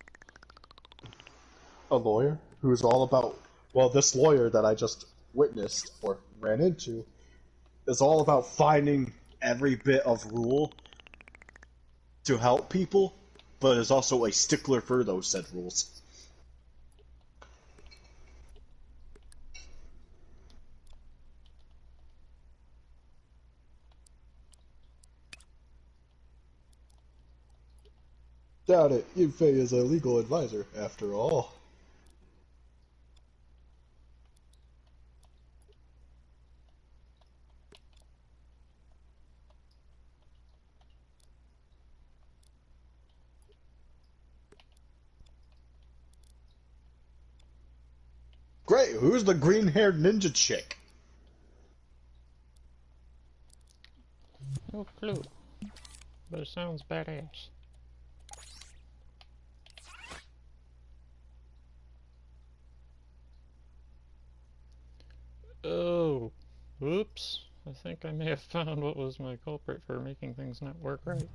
A lawyer who's all about... Well, this lawyer that I just witnessed or ran into is all about finding every bit of rule to help people, but is also a stickler for those said rules. Doubt it. Yunfei is a legal advisor, after all. Great, who's the green-haired ninja chick? No clue. But it sounds badass. Oh. Oops. I think I may have found what was my culprit for making things not work right.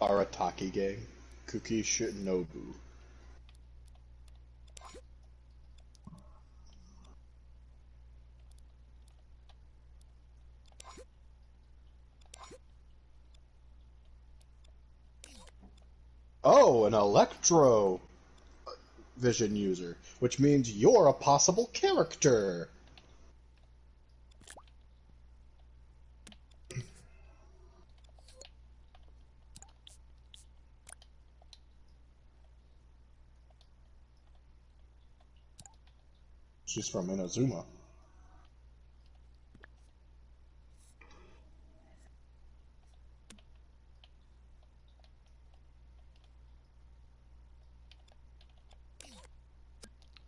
Arataki gang. Kuki Shinobu. Oh, an electro vision user, which means you're a possible character. She's from Inazuma.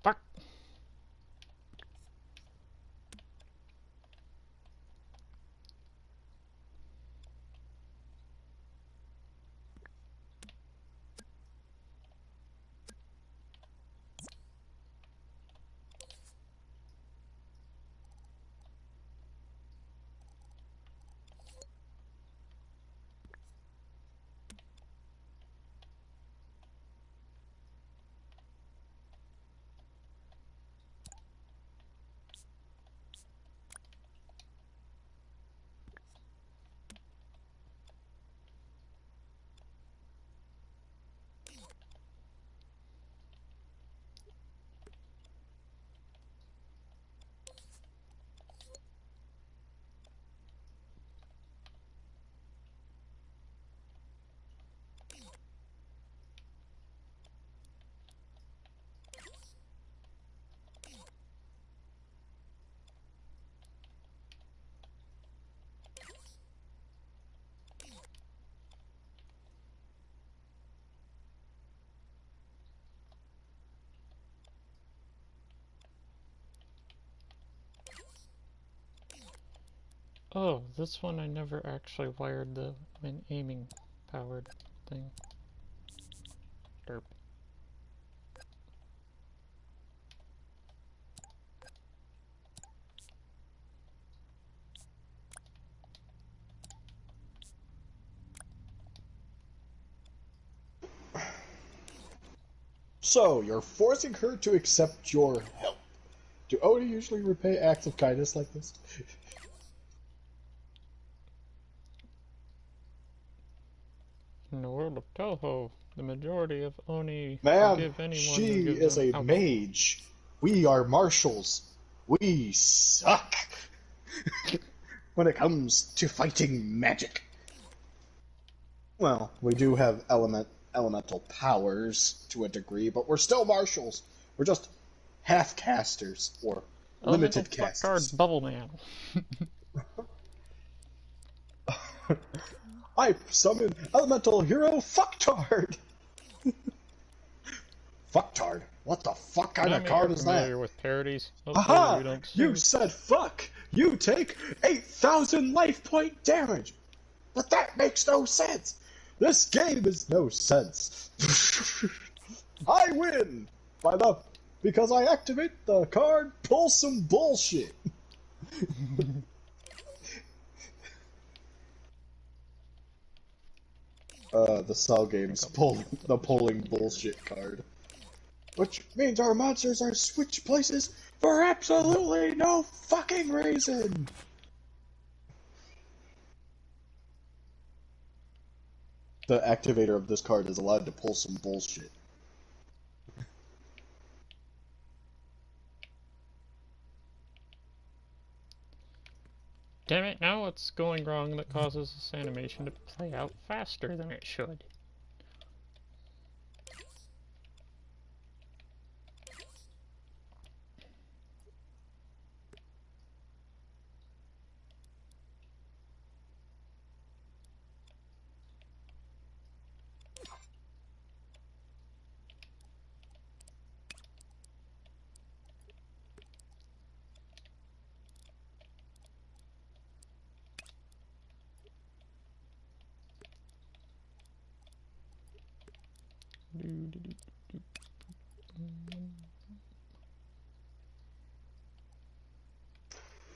Fuck! Oh, this one I never actually wired the aiming powered thing. Derp. So, you're forcing her to accept your help. Do Oni usually repay acts of kindness like this? In the world of Toho, the majority of Oni Ma'am, forgive anyone who she gives is them a alcohol. mage. We are marshals. We suck when it comes to fighting magic. Well, we do have elemental powers to a degree, but we're still marshals. We're just half casters or Elemental limited fucktard casters. bubble man. I summon elemental hero fucktard. Fucktard? What the fuck kind of Nami, you're card is that? familiar with parodies. Hopefully Aha! we don't You sue. said fuck! You take 8,000 life point damage! But that makes no sense! This game is no sense! I win! Because I activate the card, pull some bullshit! The Cell Games pull the pulling bullshit card. Which means our monsters are switched places for absolutely no fucking reason! The activator of this card is allowed to pull some bullshit. Damn it, now what's going wrong that causes this animation to play out faster than it should?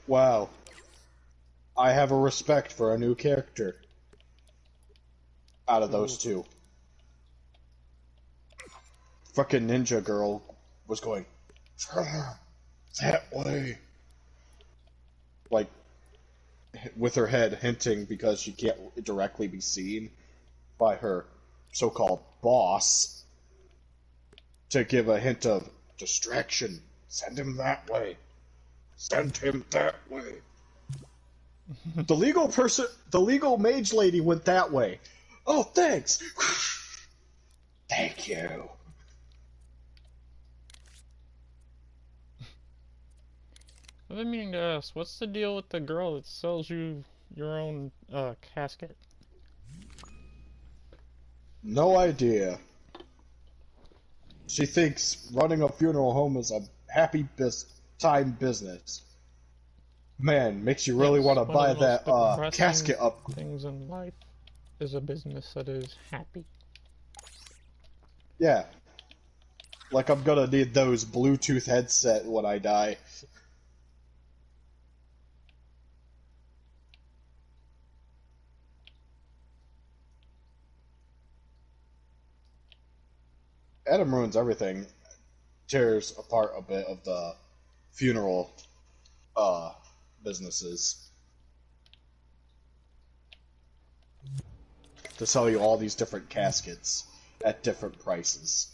Wow. I have a respect for a new character. out of Ooh. those two. Fucking ninja girl was going that way, like with her head hinting because she can't directly be seen by her so-called boss to give a hint of distraction. Send him that way. Send him that way. The legal mage lady went that way. Oh, thanks. Thank you. I've been meaning to ask, what's the deal with the girl that sells you your own casket? No idea. She thinks running a funeral home is a happy time business. Man, makes you really Yes, want to one of buy the most that depressing casket up. things in life is a business that is happy. Yeah, like I'm gonna need those Bluetooth headset when I die. Adam ruins everything. Tears apart a bit of the funeral uh businesses to sell you all these different caskets at different prices.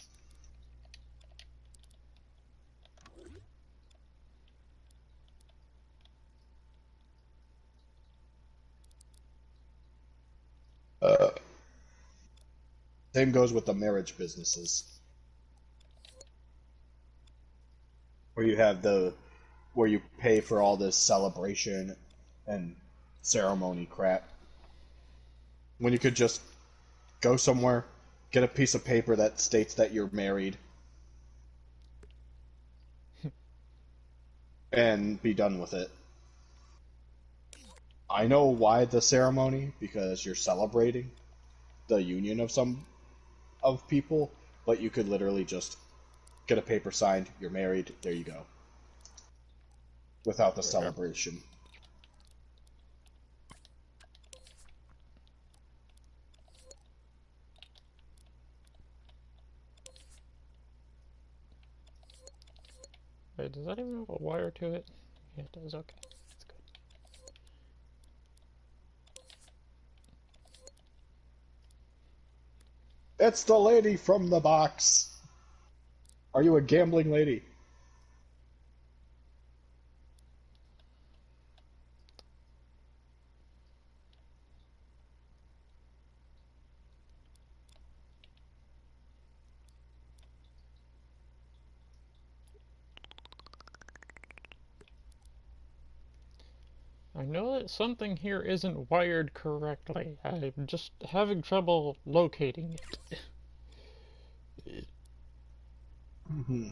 Uh, Same goes with the marriage businesses, where you have where you pay for all this celebration and ceremony crap when you could just go somewhere, get a piece of paper that states that you're married, and be done with it. I know why the ceremony, because you're celebrating the union of people, but you could literally just get a paper signed, you're married, there you go. Without the Yep. celebration. Wait, does that even have a wire to it? Yeah, it does, okay. That's good. It's the lady from the box. Are you a gambling lady? I know that something here isn't wired correctly. I'm just having trouble locating it. Mm-hmm.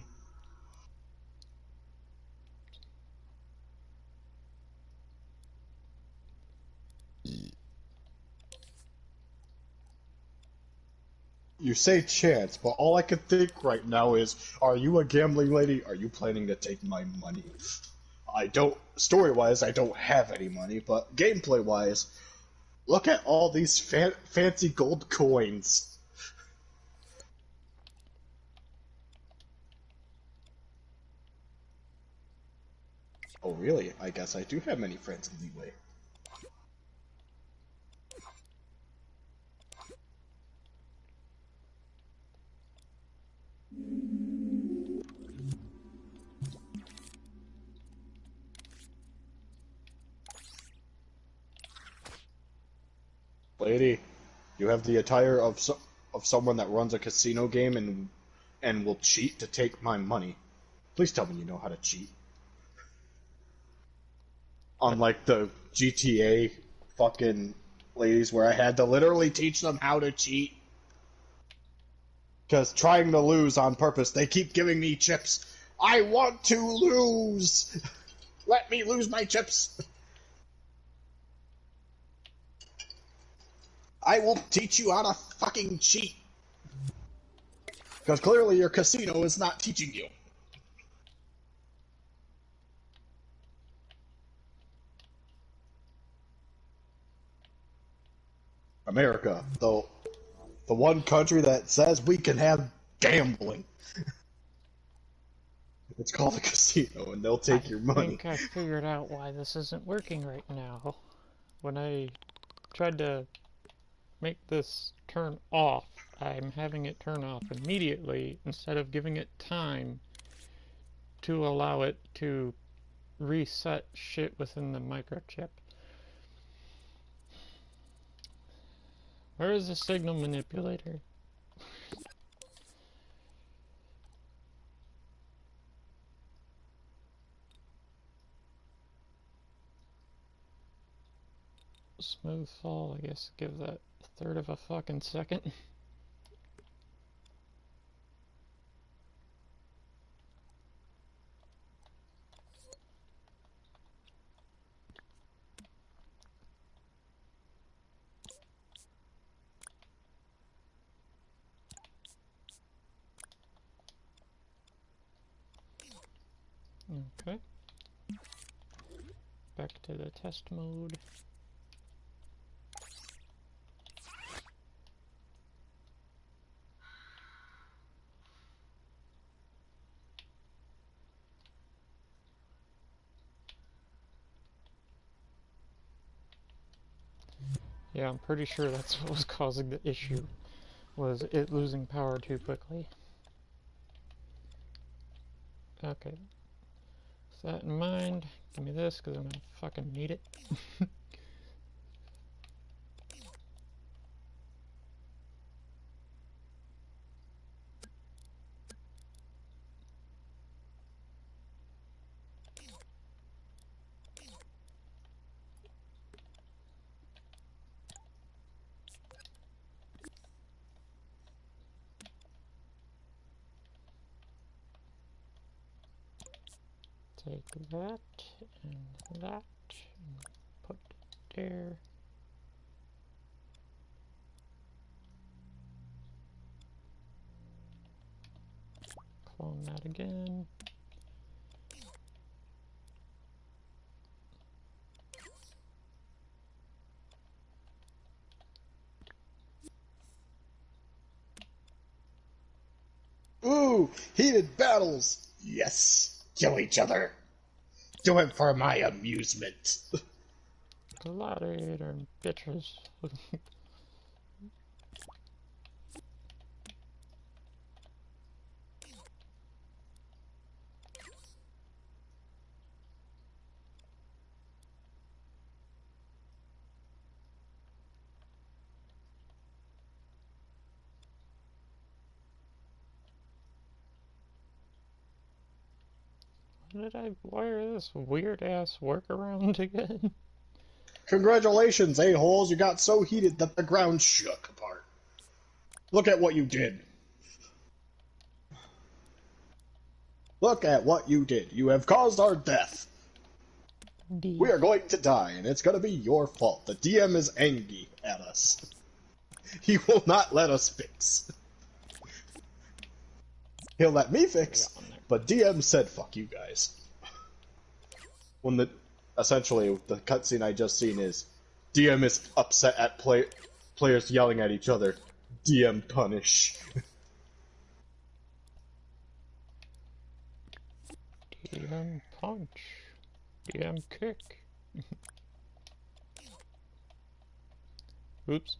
You say chance, but all I can think right now is, are you a gambling lady? Are you planning to take my money? I don't, story-wise, I don't have any money, but gameplay-wise, look at all these fancy gold coins. Oh, really? I guess I do have many friends in Leeway. Lady, you have the attire of someone that runs a casino game and will cheat to take my money. Please tell me you know how to cheat. Unlike the GTA fucking ladies where I had to literally teach them how to cheat. Because trying to lose on purpose, they keep giving me chips. I want to lose! Let me lose my chips! I will teach you how to fucking cheat. Because clearly your casino is not teaching you. America, though The one country that says we can have gambling. It's called a casino, and they'll take your money. I think I figured out why this isn't working right now. When I tried to make this turn off, I'm having it turn off immediately instead of giving it time to allow it to reset shit within the microchip. Where is the signal manipulator? Smooth fall, I guess give that a third of a fucking second. Okay. Back to the test mode. Yeah, I'm pretty sure that's what was causing the issue, was it losing power too quickly. Okay. With that in mind, give me this, because I'm gonna fucking need it. Take that, and that, and put it there. Clone that again. Ooh, heated battles! Yes! Kill each other! Do it for my amusement! Gladiator bitches. Why did I wire this weird ass workaround again? Congratulations, a-holes, you got so heated that the ground shook apart. Look at what you did. Look at what you did. You have caused our death. Indeed. We are going to die, and it's going to be your fault. The DM is angry at us. He will not let us fix. He'll let me fix, but DM said, fuck you guys. When essentially, the cutscene I just seen is, DM is upset at players yelling at each other. DM punish. DM punch. DM kick. Oops.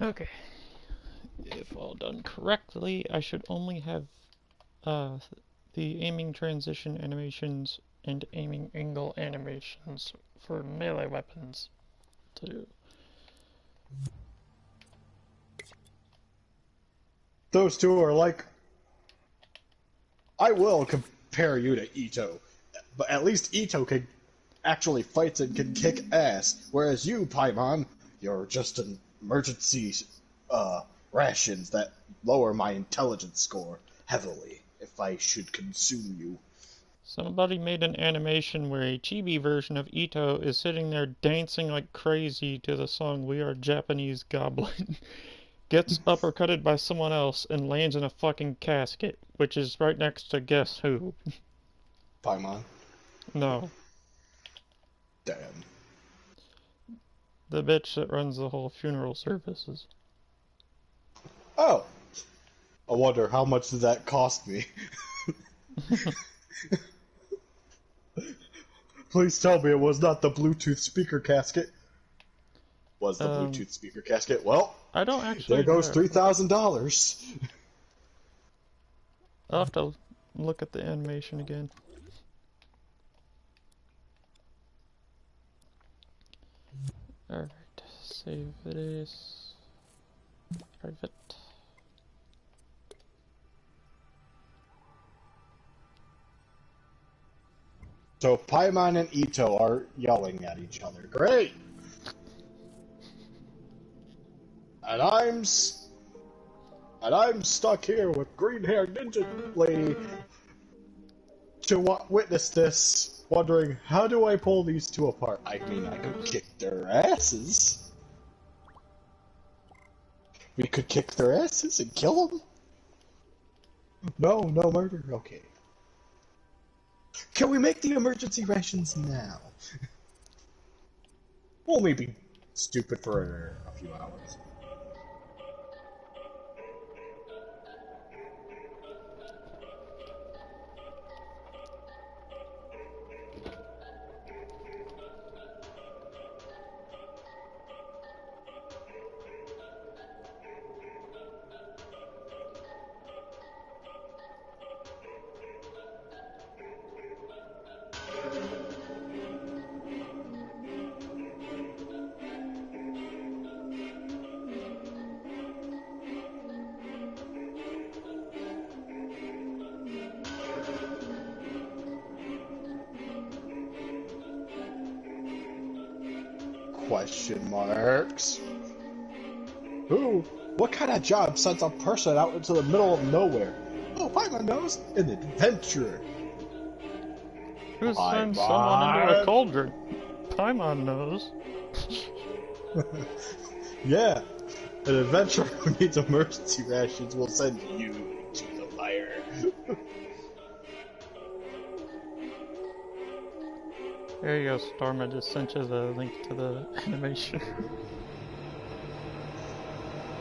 Okay. If all done correctly, I should only have the aiming transition animations and aiming angle animations for melee weapons to do. those two are like. I will compare you to Ito, but at least Ito can actually fights and can kick ass, whereas you, Paimon, you're just an emergency rations that lower my intelligence score heavily if I should consume you. Somebody made an animation where a chibi version of Ito is sitting there dancing like crazy to the song We Are Japanese Goblin. Gets uppercutted by someone else and lands in a fucking casket, which is right next to guess who? Paimon? No. Damn. The bitch that runs the whole funeral services. Oh! I wonder how much did that cost me? Please tell me it was not the Bluetooth speaker casket. Was the Bluetooth speaker casket? Well, I don't actually. there goes $3,000. I'll have to look at the animation again. Alright, save it is private. So Paimon and Ito are yelling at each other. Great! And I'm stuck here with green-haired ninja lady to witness this, wondering, how do I pull these two apart? I mean, I could kick their asses. We could kick their asses and kill them? No, no murder? Okay. Can we make the emergency rations now? We'll maybe be stupid for a few hours. Question marks. Who? What kind of job sends a person out into the middle of nowhere? Oh, Paimon knows. An adventurer. Who sends someone into a cauldron? Paimon knows. Yeah. An adventurer who needs emergency rations will send you to the fire. There you go, Storm. I just sent you the link to the animation.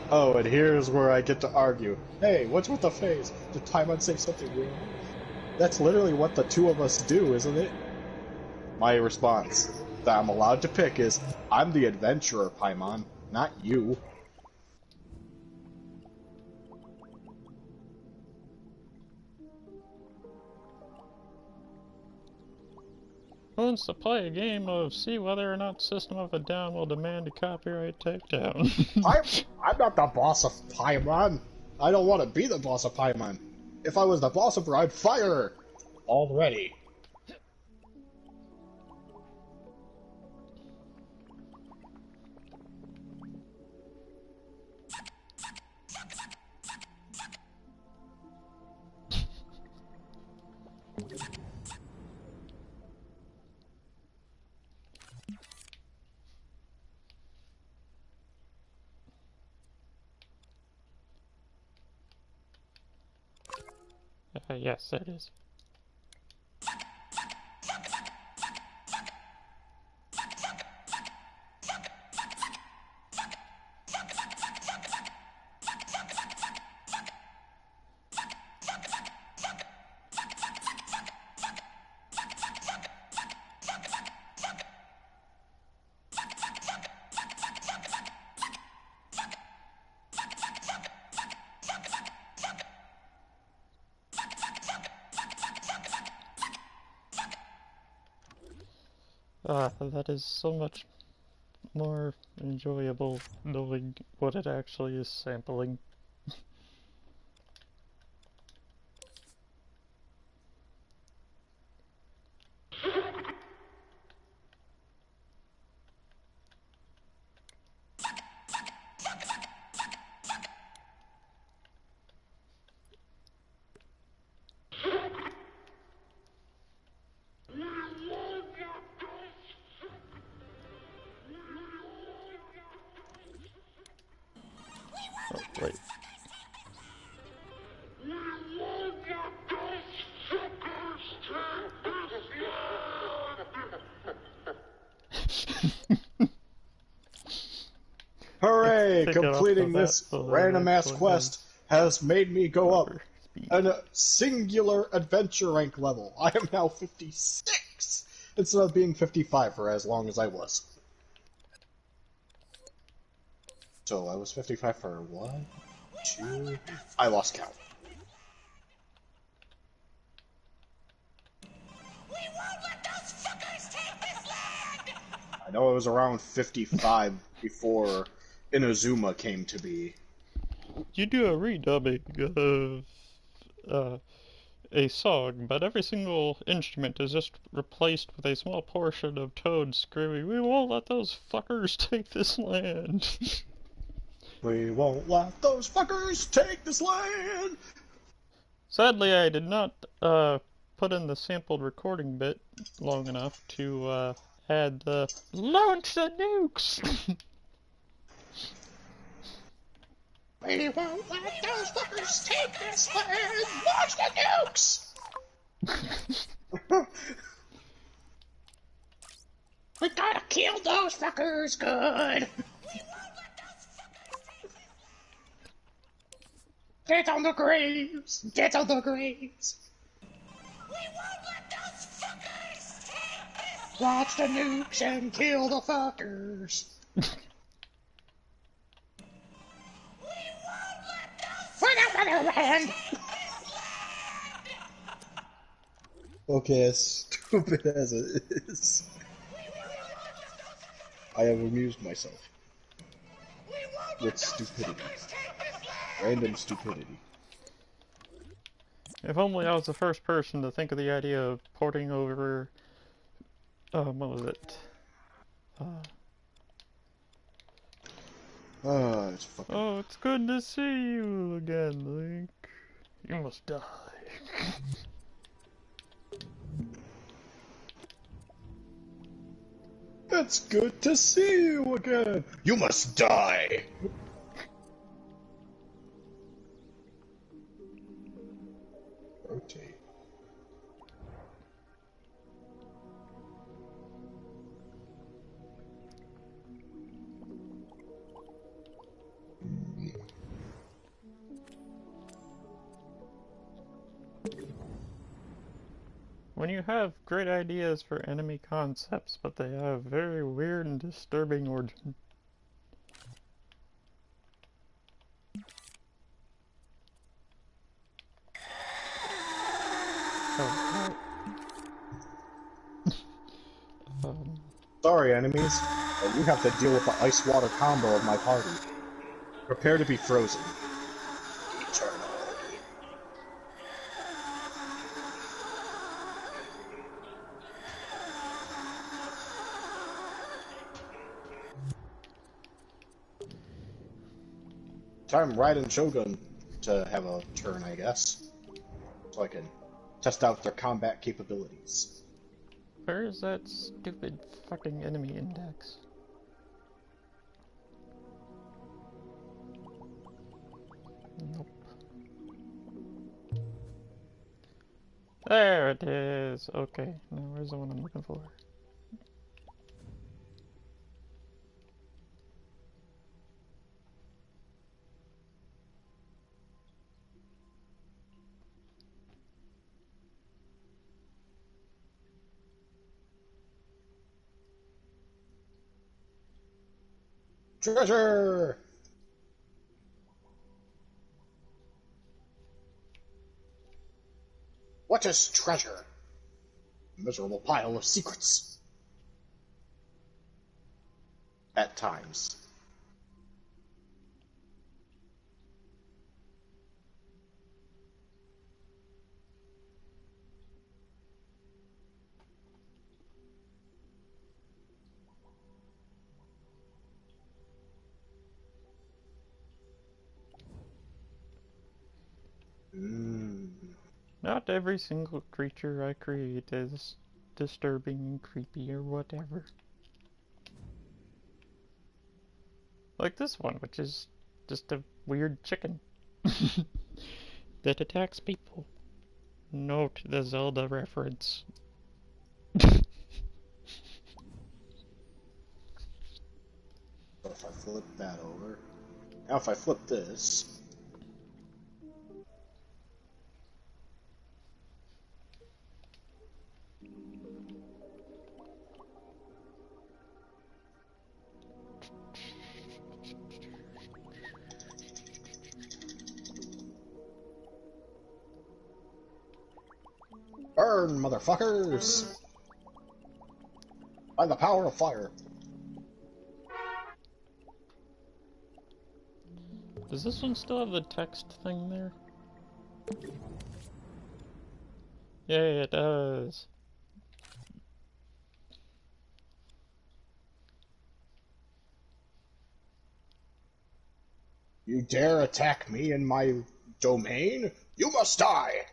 Oh, and here's where I get to argue. Hey, what's with the face? Did Paimon say something wrong? That's literally what the two of us do, isn't it? My response that I'm allowed to pick is, I'm the adventurer, Paimon, not you. Who wants to play a game of see whether or not System of a Down will demand a copyright takedown? I'm not the boss of Paimon. I don't want to be the boss of Paimon. If I was the boss of her, I'd fire her already. Yes, it is. That is so much more enjoyable knowing what it actually is sampling. Oh, wait. Hooray! Take it off Completing of that this so that it random ass actually quest has made me go up proper speed. a singular adventure rank level. I am now 56 instead of being 55 for as long as I was. So I was 55 for what? 2? I lost count. I know it was around 55 before Inazuma came to be. You do a redubbing of a song, but every single instrument is just replaced with a small portion of Toad screaming, "We won't let those fuckers take this land!" We won't let those fuckers take this land! Sadly, I did not put in the sampled recording bit long enough to add the "Launch the nukes!" We won't let those fuckers take this land! Launch the nukes! We gotta kill those fuckers good! Get on the graves! Get on the graves! We won't let those fuckers take this! Launch the nukes and kill the fuckers! Okay, as stupid as it is, I have amused myself with stupidity. Random stupidity. If only I was the first person to think of the idea of porting over, what was it? It's fucking... Oh, it's good to see you again, Link. You must die. It's good to see you again! You must die! Rotate. When you have great ideas for enemy concepts, but they have very weird and disturbing origin. Oh, Sorry, enemies, but you have to deal with the ice-water combo of my party. Prepare to be frozen. Eternally. Time Raiden Shogun to have a turn, I guess. So I can test out their combat capabilities. where is that stupid fucking enemy index? Nope. There it is! Okay, now where's the one I'm looking for? Treasure! What is treasure? A miserable pile of secrets. At times. Not every single creature I create is disturbing and creepy or whatever. Like this one, which is just a weird chicken that attacks people. Note the Zelda reference. So if I flip that over, now if I flip this, burn, motherfuckers! By the power of fire. Does this one still have the text thing there? Yeah, it does. You dare attack me in my domain? You must die!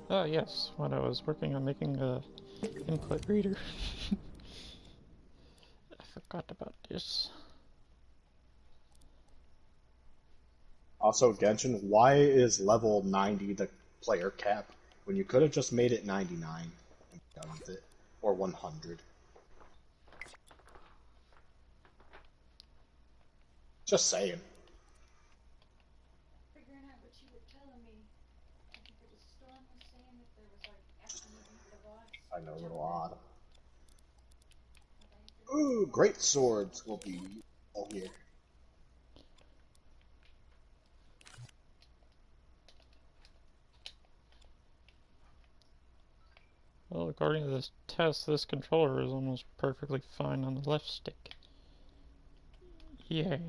Oh yes, when I was working on making a input reader. I forgot about this. Also, Genshin, why is level 90 the player cap when you could have just made it 99 and done with it? Or 100? Just saying. Figuring out what you were telling me. I think the storm was saying that there was like after you beat the boss. I know, a little odd. Ooh, great swords will be all here. Well, according to this test, this controller is almost perfectly fine on the left stick. Yay.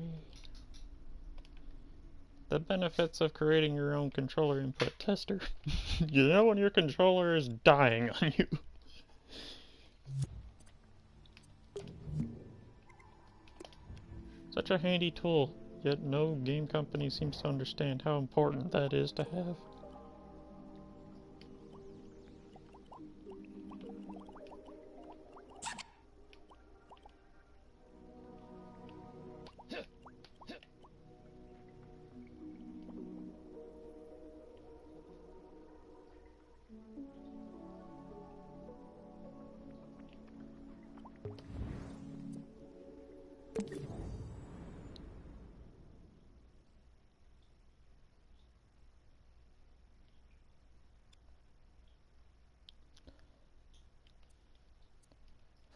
The benefits of creating your own controller input tester. You know when your controller is dying on you. Such a handy tool, yet no game company seems to understand how important that is to have.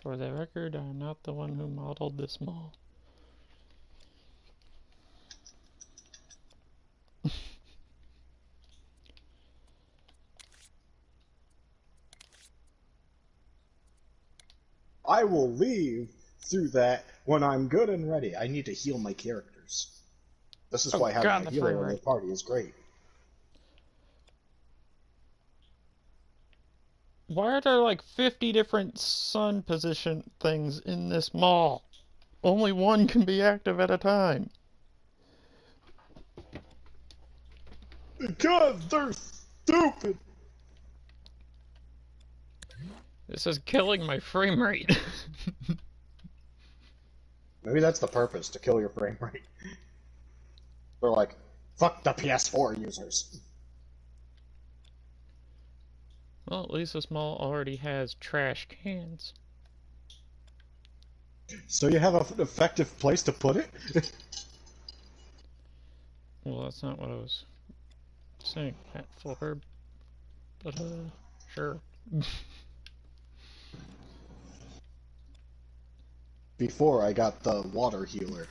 For the record, I'm not the one who modeled this mall. I will leave through that when I'm good and ready. I need to heal my characters. This is why having God, a the healer frame in the rate. party is great. Why are there like 50 different sun position things in this mall? Only one can be active at a time. Because they're stupid! This is killing my frame rate. Maybe that's the purpose, to kill your frame rate. They're like, fuck the PS4 users. Well, at least this mall already has trash cans. So you have an effective place to put it? Well, that's not what I was saying, Matt Full Herb. But, sure. Before I got the water healer.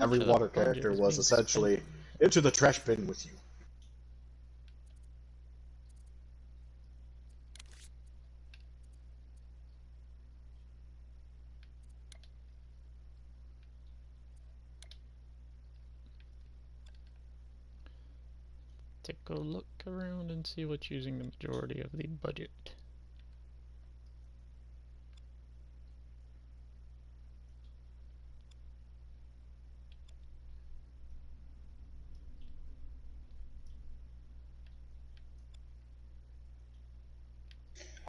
Every water character was essentially into the trash bin with you. Take a look around and see what's using the majority of the budget.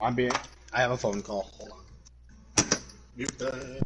I'm being. I have a phone call. Hold on. Mute that.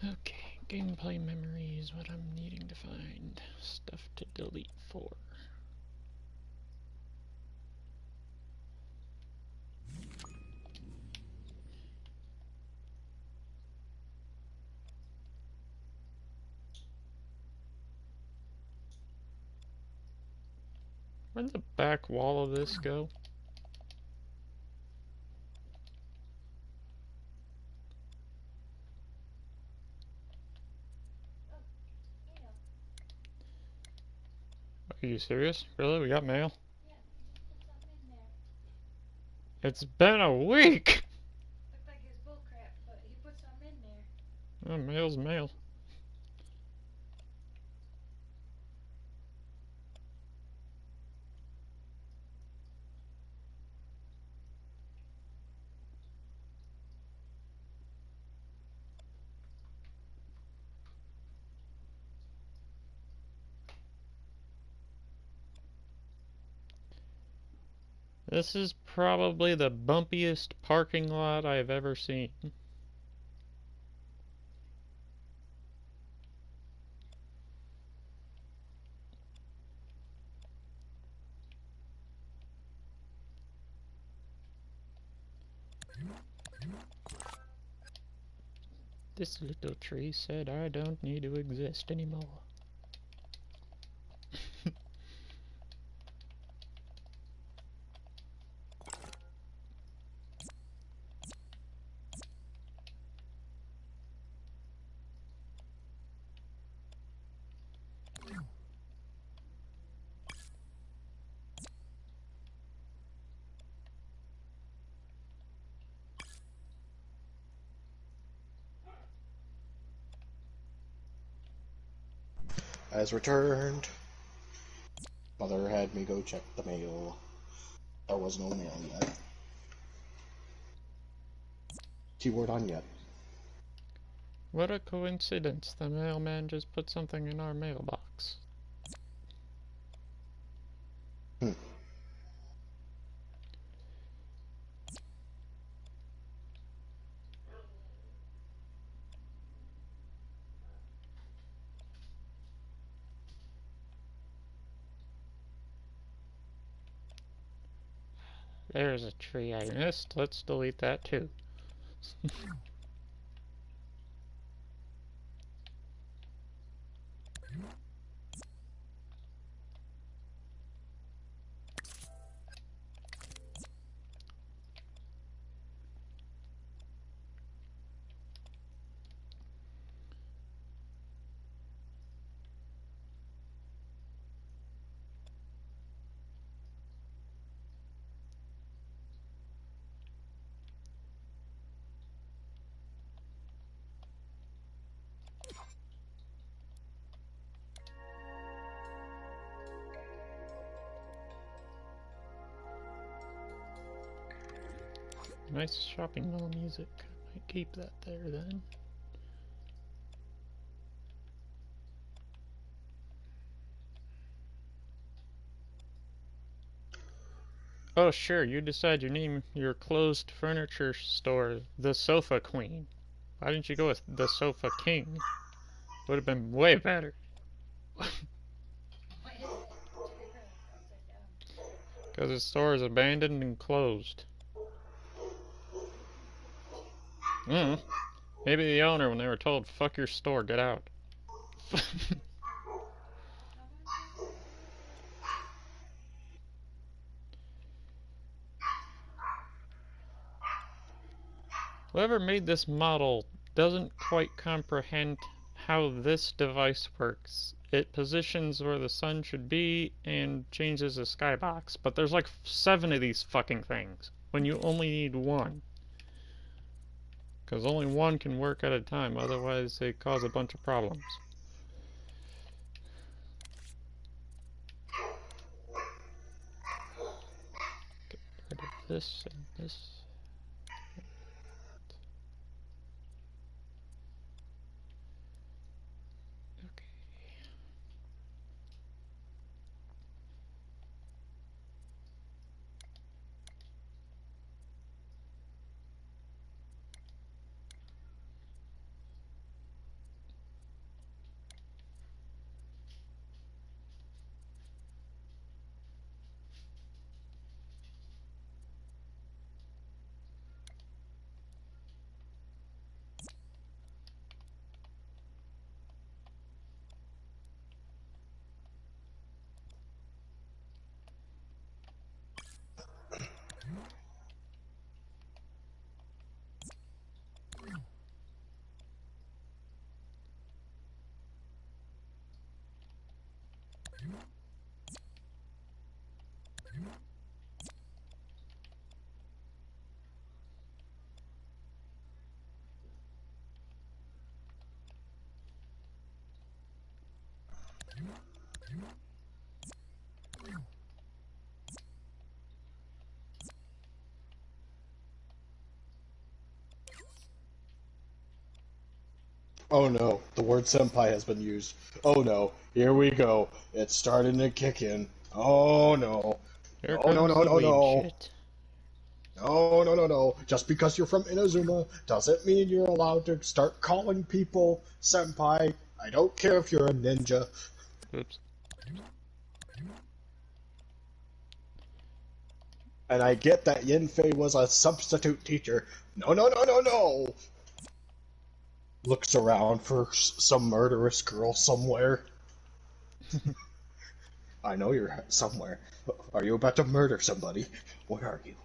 Okay, gameplay memory is what I'm needing to find. Stuff to delete for. Where'd the back wall of this go? Email. Are you serious? Really? We got mail? Yeah, he just put something in there. It's been a week! Looked like his bull crap, but he put something in there. Oh, mail's mail. This is probably the bumpiest parking lot I've ever seen. This little tree said I don't need to exist anymore. Has returned. Mother had me go check the mail. There was no mail yet. Keyword on yet. What a coincidence. The mailman just put something in our mailbox. There's a tree I missed. Let's delete that too. Nice shopping mall music. I might keep that there then. Oh sure, you decide you name your closed furniture store the Sofa Queen. Why didn't you go with the Sofa King? Would have been way better. What is it? Upside down. Because the store is abandoned and closed. Mm. Maybe the owner, when they were told, fuck your store, get out. No one? Whoever made this model doesn't quite comprehend how this device works. It positions where the sun should be and changes the skybox, but there's like 7 of these fucking things when you only need one. Because only one can work at a time, otherwise they cause a bunch of problems. Get rid of this and this. Okay. Oh no, the word senpai has been used. Oh no, here we go. It's starting to kick in. Oh no. Here No, no, comes no, the no, weeb no. shit. No, no, no, no. Just because you're from Inazuma doesn't mean you're allowed to start calling people senpai. I don't care if you're a ninja. Oops. And I get that Yinfei was a substitute teacher. No, no, no, no, no. Looks around for some murderous girl somewhere. I know you're somewhere. Are you about to murder somebody? Where are you?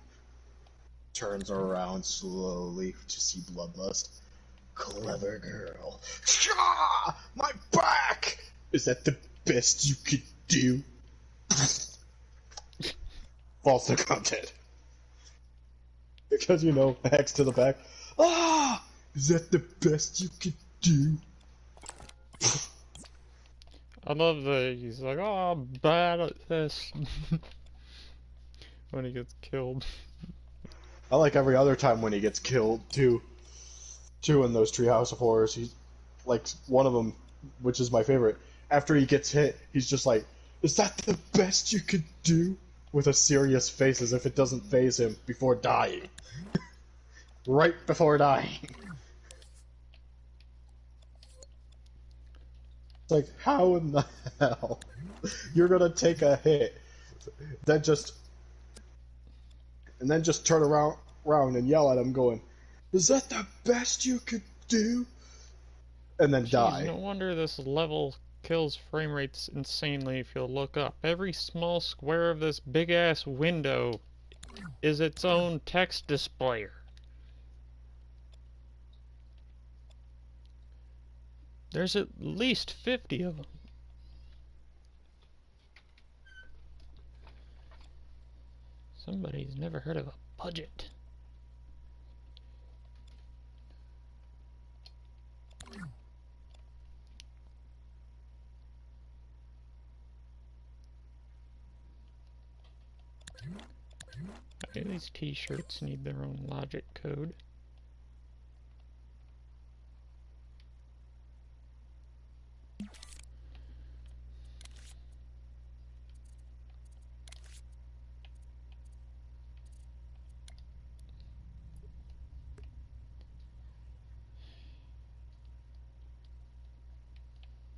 Turns around slowly to see bloodlust. Clever girl. Shaw! My back! Is that the best you could do? False to content. Because, you know, axe to the back. Ah! Is that the best you could do? I love that he's like, oh, I'm bad at this. When he gets killed. I like every other time when he gets killed, too. Two in those Treehouse of Horrors. He's like one of them, which is my favorite. After he gets hit, he's just like, "Is that the best you could do?" With a serious face, as if it doesn't faze him before dying. Right before dying. It's like, how in the hell you're gonna take a hit, then just turn around and yell at him, going, "Is that the best you could do?" And then Jeez, die. no wonder this level kills frame rates insanely if you'll look up. Every small square of this big-ass window is its own text displayer. There's at least 50 of them. Somebody's never heard of a budget. Okay, these t-shirts need their own logic code.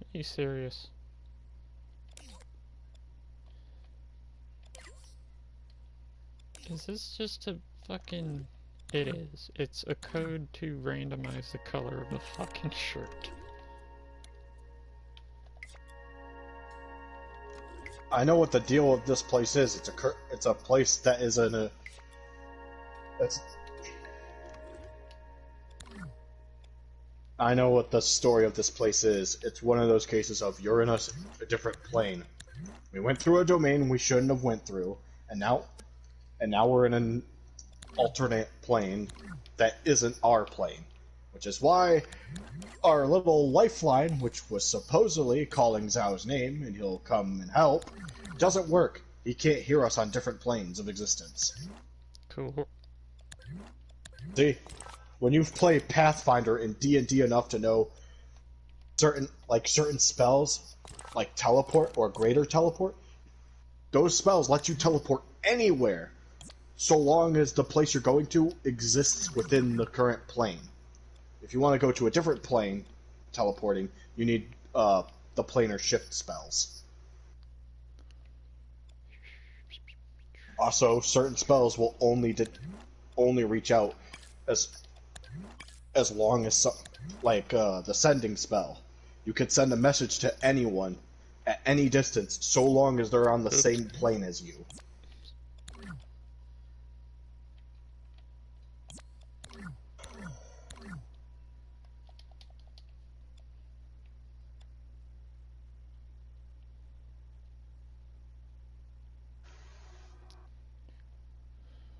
Are you serious? Is this just a fucking... It is. It's a code to randomize the color of the fucking shirt. I know what the deal with this place is. It's a place that is in a... I know what the story of this place is. It's one of those cases of you're in a different plane. We went through a domain we shouldn't have went through, and now we're in an alternate plane that isn't our plane. Which is why our little lifeline, which was supposedly calling Zhao's name and he'll come and help, doesn't work. He can't hear us on different planes of existence. Cool. See, when you've played Pathfinder in D&D enough to know certain spells, like teleport or greater teleport, those spells let you teleport anywhere, so long as the place you're going to exists within the current plane. If you want to go to a different plane, teleporting, you need the planar shift spells. Also, certain spells will only reach out as long as the sending spell. You could send a message to anyone at any distance, so long as they're on the same plane as you.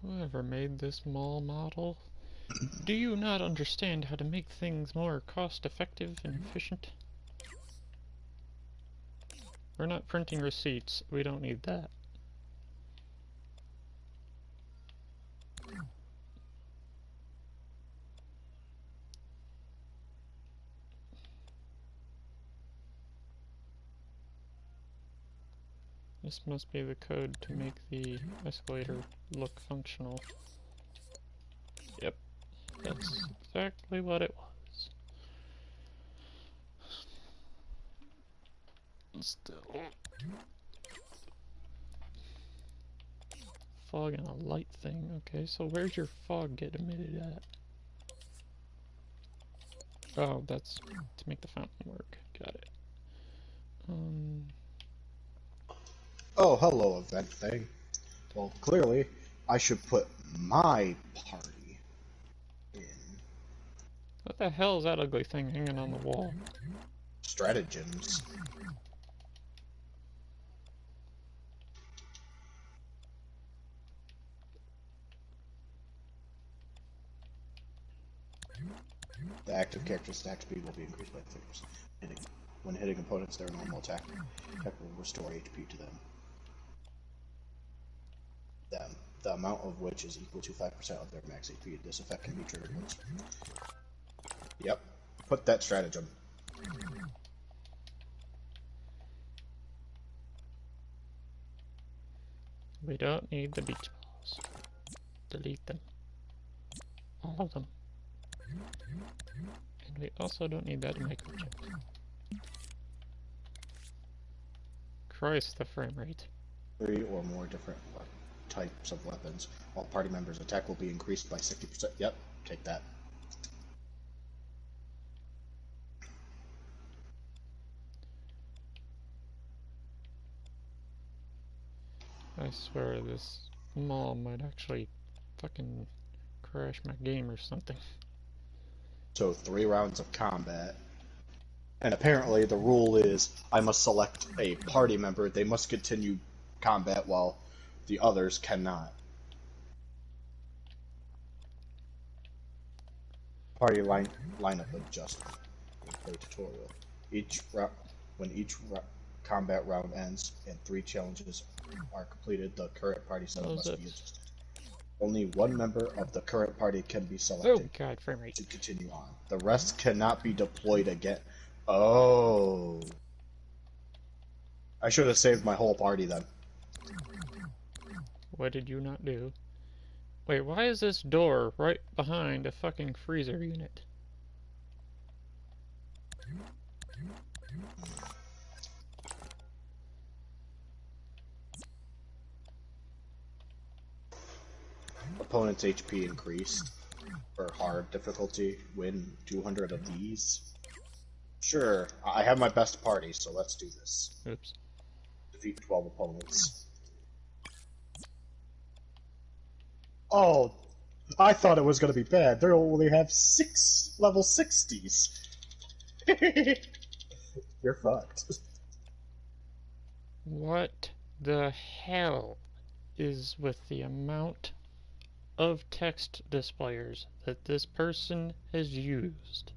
Whoever made this mall model, do you not understand how to make things more cost-effective and efficient? We're not printing receipts. We don't need that. This must be the code to make the escalator look functional. Yep, that's exactly what it was. Still. Fog and a light thing. Okay, so where's your fog get emitted at? Oh, that's to make the fountain work. Got it. Oh, hello, event thing. Well, clearly, I should put my party in. What the hell is that ugly thing hanging on the wall? Stratagems. The active character's attack speed will be increased by 30%. When hitting opponents, their normal attack will restore HP to them. The amount of which is equal to 5% of their max HP. This effect can be triggered once. Yep. Put that stratagem. We don't need the beach balls. Delete them. All of them. And we also don't need that microchip. Christ, the frame rate. 3 or more different types of weapons. All party members' attack will be increased by 60%. Yep, take that. I swear this mall might actually fucking crash my game or something. So 3 rounds of combat. And apparently the rule is I must select a party member. They must continue combat while the others cannot. Party lineup adjustment. Play tutorial. When each combat round ends and 3 challenges are completed, the current party setup must be adjusted. Only one member of the current party can be selected. Oh god, frame rate. To continue on. The rest cannot be deployed again. Oh. I should have saved my whole party then. What did you not do? Wait, why is this door right behind a fucking freezer unit? Opponent's HP increased. For hard difficulty, win 200 of these. Sure, I have my best party, so let's do this. Oops. Defeat 12 opponents. Oh, I thought it was going to be bad. They only have 6 level 60s. You're fucked. What the hell is with the amount of text displayers that this person has used?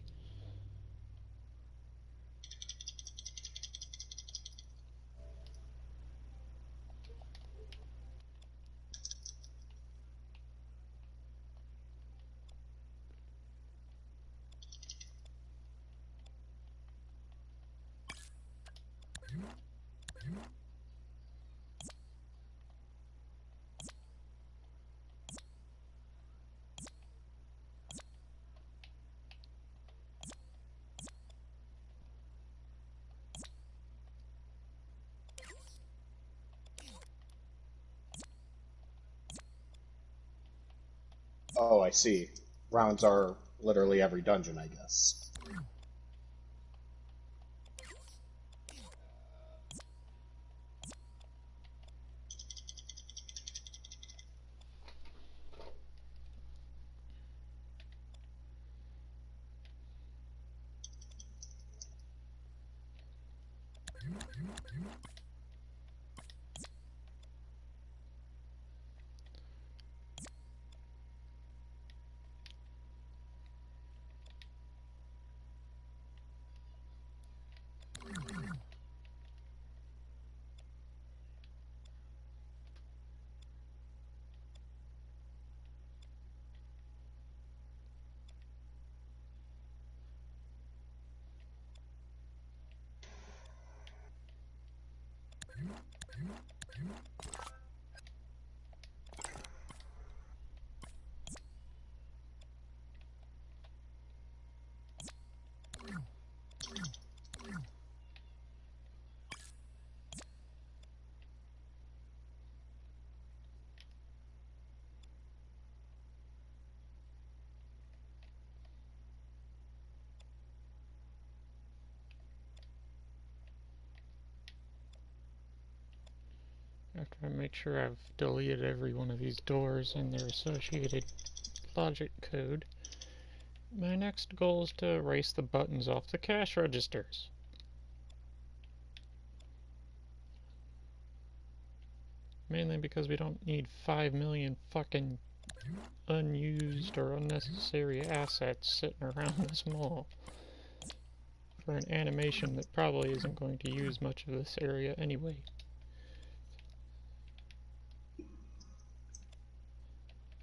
Oh, I see. Rounds are literally every dungeon, I guess. After I make sure I've deleted every one of these doors and their associated logic code, my next goal is to erase the buttons off the cash registers. Mainly because we don't need 5 million fucking unused or unnecessary assets sitting around this mall for an animation that probably isn't going to use much of this area anyway.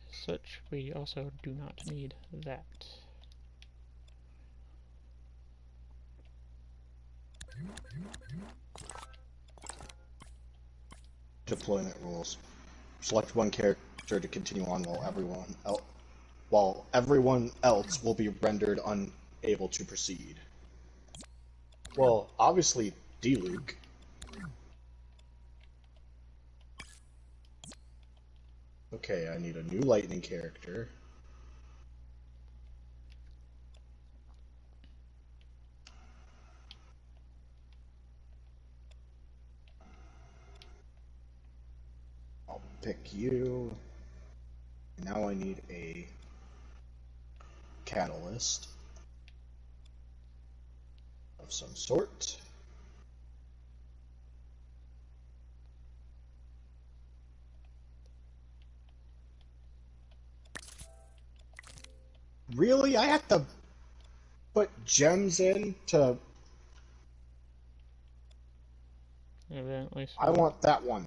As such, we also do not need that. Deployment rules. Select one character to continue on while everyone else will be rendered unable to proceed. Well, obviously, D-Luke. Okay, I need a new lightning character. I'll pick you. Now I need a catalyst of some sort. Really? I have to put gems in to... Evidently so. I want that one.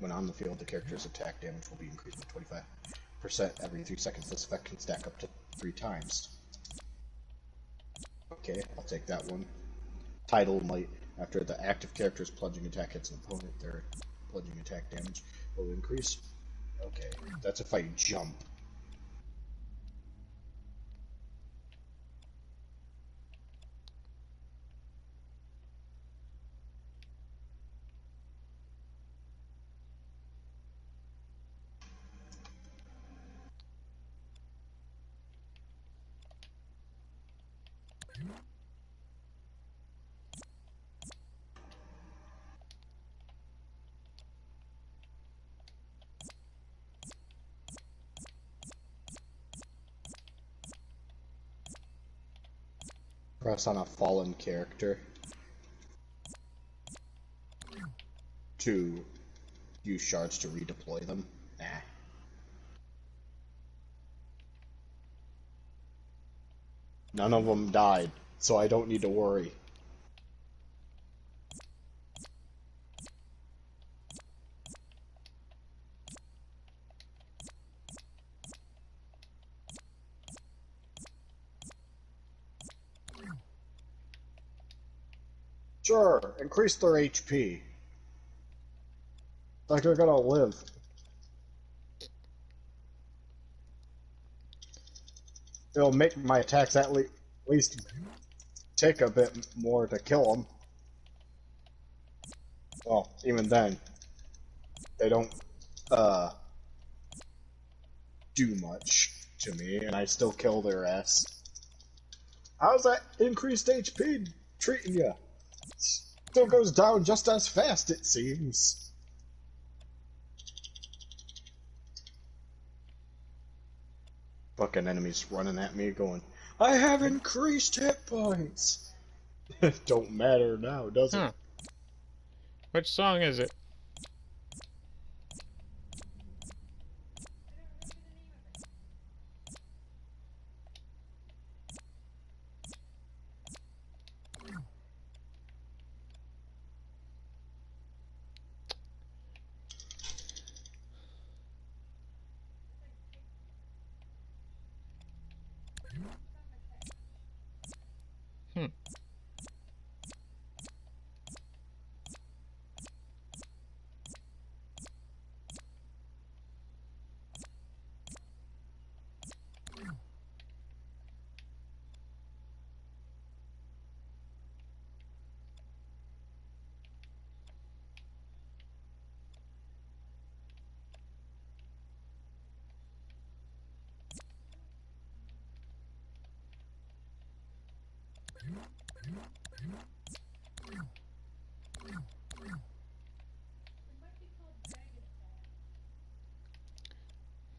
When on the field, the character's attack damage will be increased by 25% every 3 seconds. This effect can stack up to 3 times. Okay, I'll take that one. Title might, after the active character's plunging attack hits an opponent, their plunging attack damage will increase. Okay, that's if I jump. Press on a fallen character to use shards to redeploy them. Nah. None of them died, so I don't need to worry. Sure, increase their HP. Like they're gonna live. It'll make my attacks at least take a bit more to kill them. Well, even then, they don't do much to me, and I still kill their ass. How's that increased HP treating you? Still goes down just as fast, it seems. Fucking enemies running at me going, I have increased hit points! Don't matter now, does it? Huh. Which song is it? Hmm.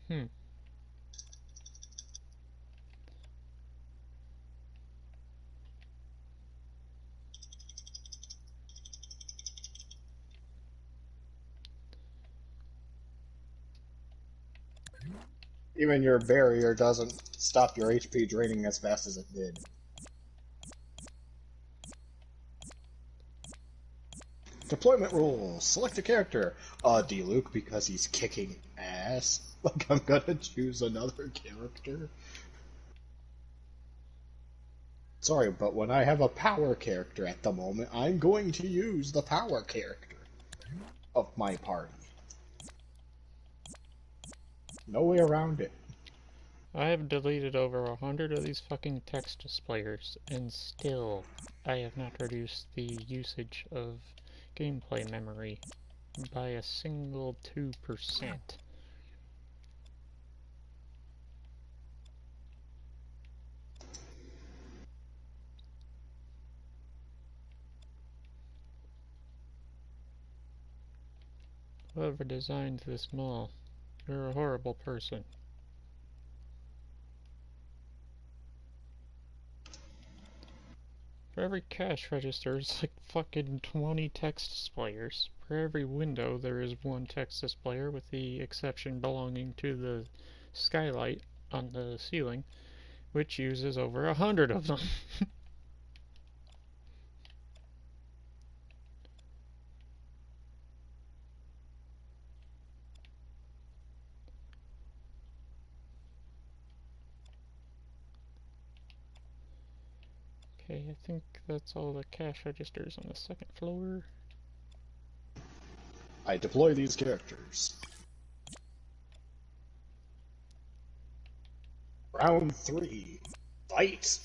Hmm. Even your barrier doesn't stop your HP draining as fast as it did. Deployment rules. Select a character. D-Luke, because he's kicking ass. Like, I'm gonna choose another character. Sorry, but when I have a power character at the moment, I'm going to use the power character of my party. No way around it. I have deleted over 100 of these fucking text displayers, and still I have not reduced the usage of gameplay memory by a single 2%. Whoever designed this mall, you're a horrible person. For every cash register, it's like fucking 20 text displayers. For every window, there is one text displayer, with the exception belonging to the skylight on the ceiling, which uses over 100 of them. Okay, I think that's all the cash registers on the second floor. I deploy these characters. Round 3. Fight!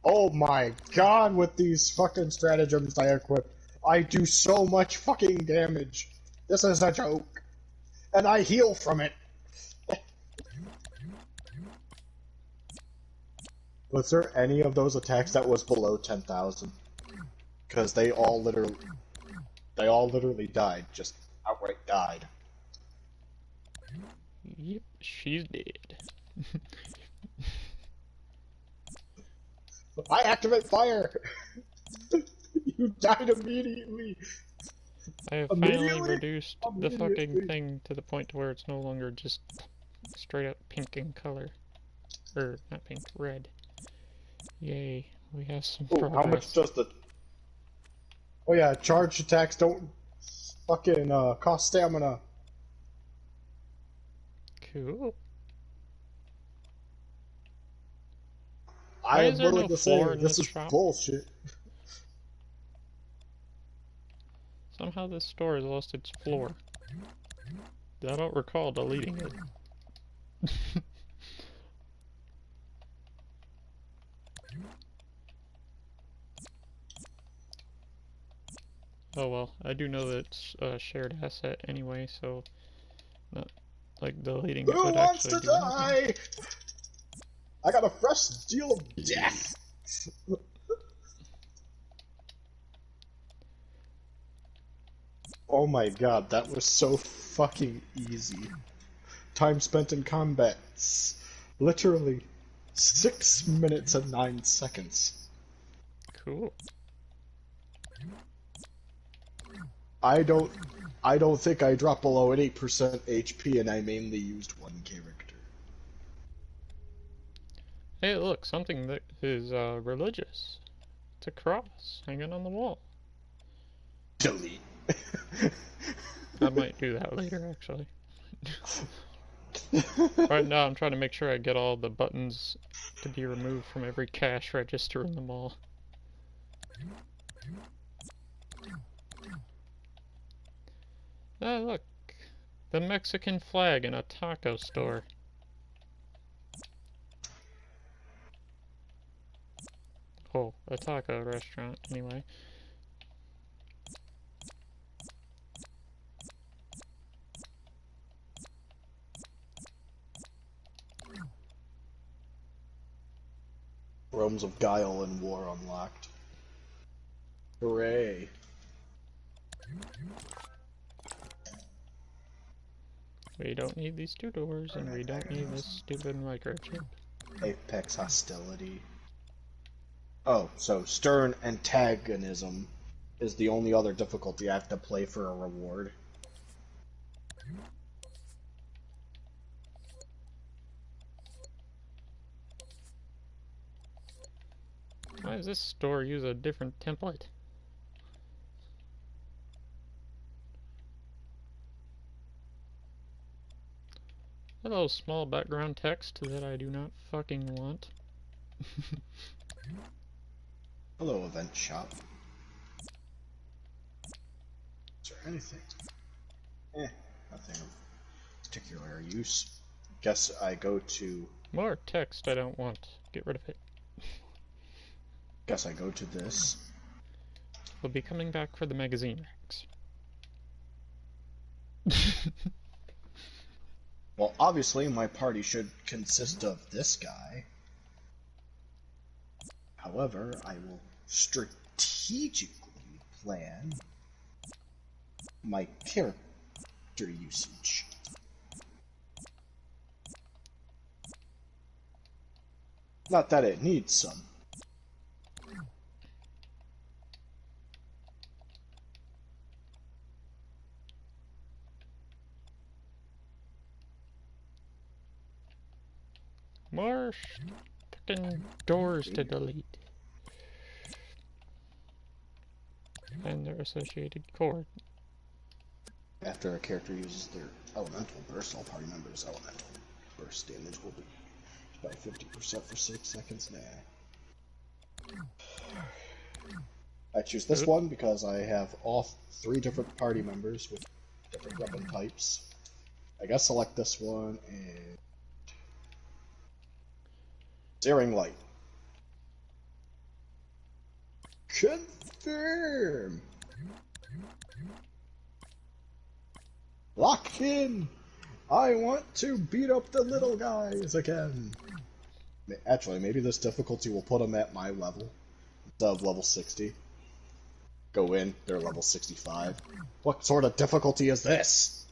Oh my god, with these fucking stratagems I equip, I do so much fucking damage. This is a joke. And I heal from it. Was there any of those attacks that was below 10,000? Because they all literally died, just outright died. Yep, she's dead. I activate fire! You died immediately! I have finally Immediately? reduced the fucking thing to the point to where it's no longer just straight up pink in color. Or, not pink, red. Yay, we have some Ooh, progress. how much does the... Oh yeah, charged attacks don't fucking cost stamina. Cool. I Why am is there willing no to floor say in this this is shop? bullshit. Somehow this store has lost its floor. I don't recall deleting it. Oh well, I do know that it's a shared asset anyway, so not like deleting it Who would wants actually to do anything. die? I got a fresh deal of death. Oh my god, that was so fucking easy. Time spent in combat, literally 6 minutes and 9 seconds. Cool. I don't think I dropped below an 8% HP, and I mainly used one character. Hey, look, something that is religious. It's a cross hanging on the wall. Delete. I might do that later, actually. Right now, I'm trying to make sure I get all the buttons to be removed from every cash register in the mall. Ah, look. The Mexican flag in a taco store. Oh, a taco restaurant, anyway. Realms of Guile and War unlocked. Hooray. We don't need these two doors, and we don't need this stupid microchip. Apex hostility. Oh, so stern antagonism is the only other difficulty I have to play for a reward. Why does this store use a different template? Hello, small background text that I do not fucking want. Hello, event shop. Is there anything? Nothing of particular use. Guess I go to... More text I don't want. Get rid of it. Guess I go to this. We'll be coming back for the magazine racks. Well, obviously my party should consist of this guy. However, I will strategically plan my character usage. Not that it needs some. More fucking doors to delete. And their associated cord. After a character uses their elemental burst, all party members' elemental burst damage will be by 50% for 6 seconds. Nah. I choose this one because I have all 3 different party members with different weapon types. I guess select this one and... Searing Light. Confirm! Locked in! I want to beat up the little guys again. Actually, maybe this difficulty will put them at my level instead of level 60. Go in, they're level 65. What sort of difficulty is this?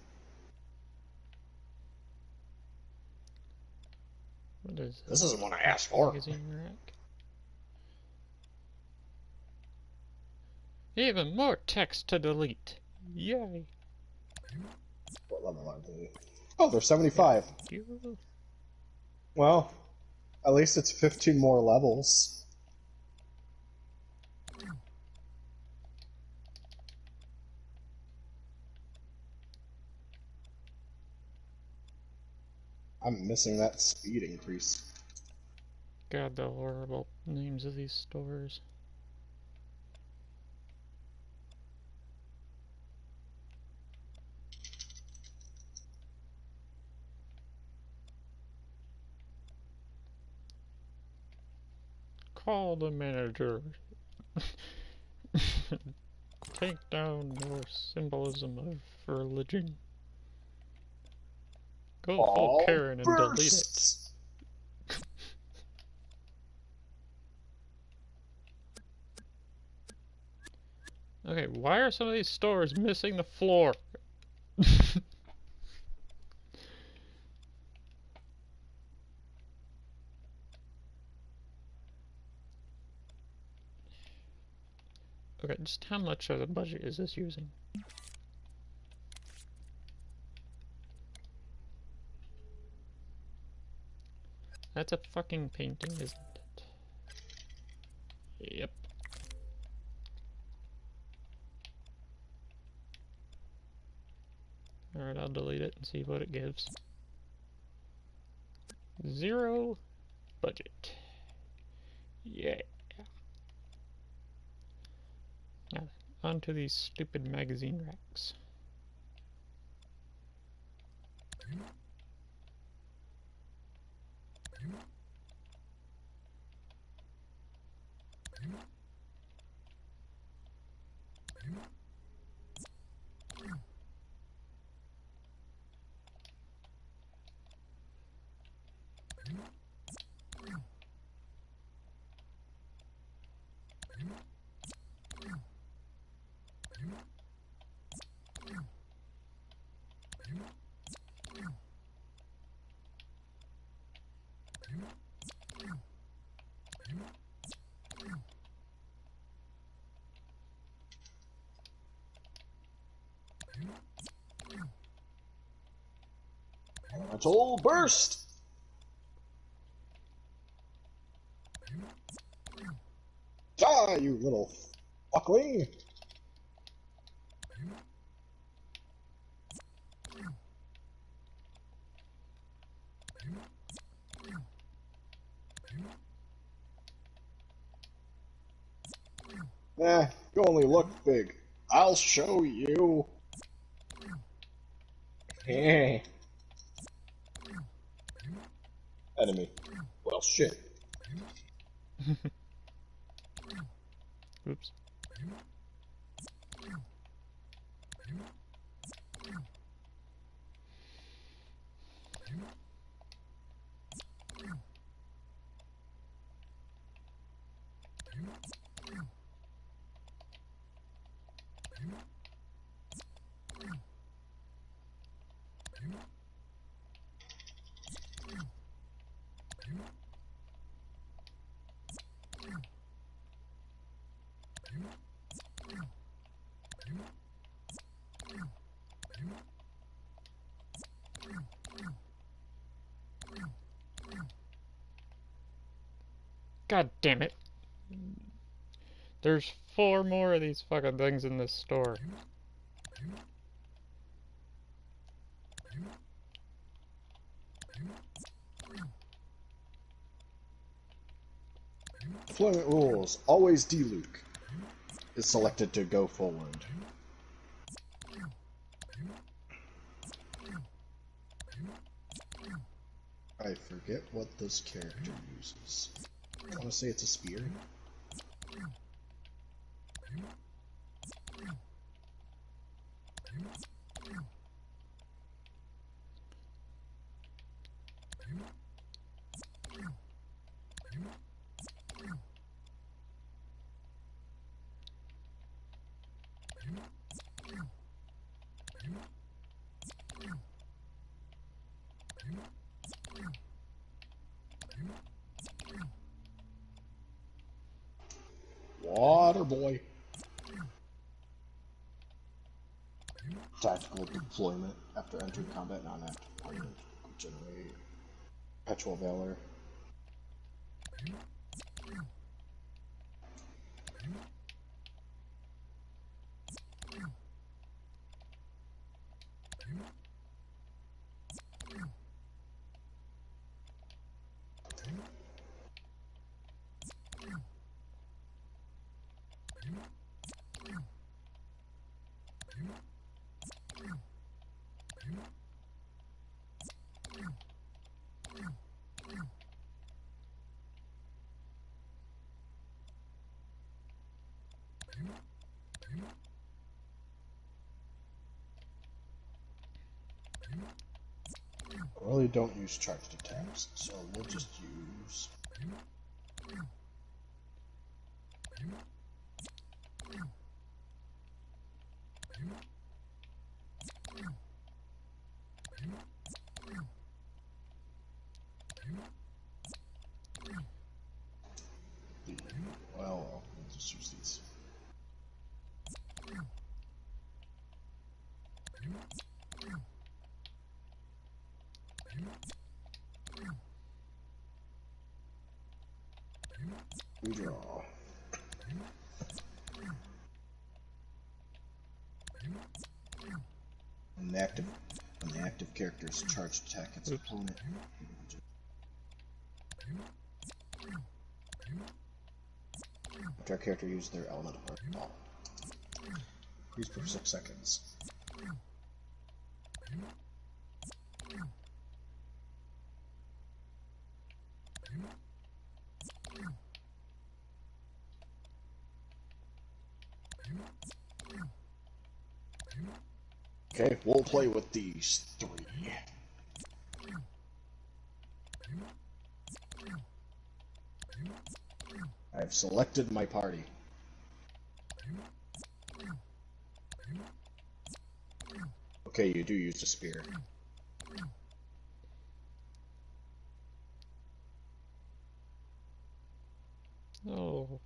What is This isn't what I asked for. magazine rack? Even more text to delete. Yay. What level are they? Oh, they're 75. You. Well, at least it's 15 more levels. I'm missing that speed increase. God, the horrible names of these stores. Call the manager. Take down your symbolism of religion. Go full Karen and delete it. Okay, why are some of these stores missing the floor? Okay, just how much of the budget is this using? That's a fucking painting, isn't it? Yep. Alright, I'll delete it and see what it gives. 0 budget. Yeah. Now, onto these stupid magazine racks. Elemental burst! Die, you little fuckling! You only look big. I'll show you. Enemy. Well, shit. Oops. God damn it. There's 4 more of these fucking things in this store. Deployment rules. Always D-Luke is selected to go forward. I forget what this character uses. I want to say it's a spear. Water boy. Tactical deployment after entering combat, non-active opponent. Generate perpetual valor. I really don't use charged attacks, so we'll just use... Well, we'll just use these. Redraw. When the active character's charged attack its opponent. After our character uses their element of ball. Freeze for 6 seconds. Okay, we'll play with these 3. I've selected my party. Okay, you do use the spear. Oh,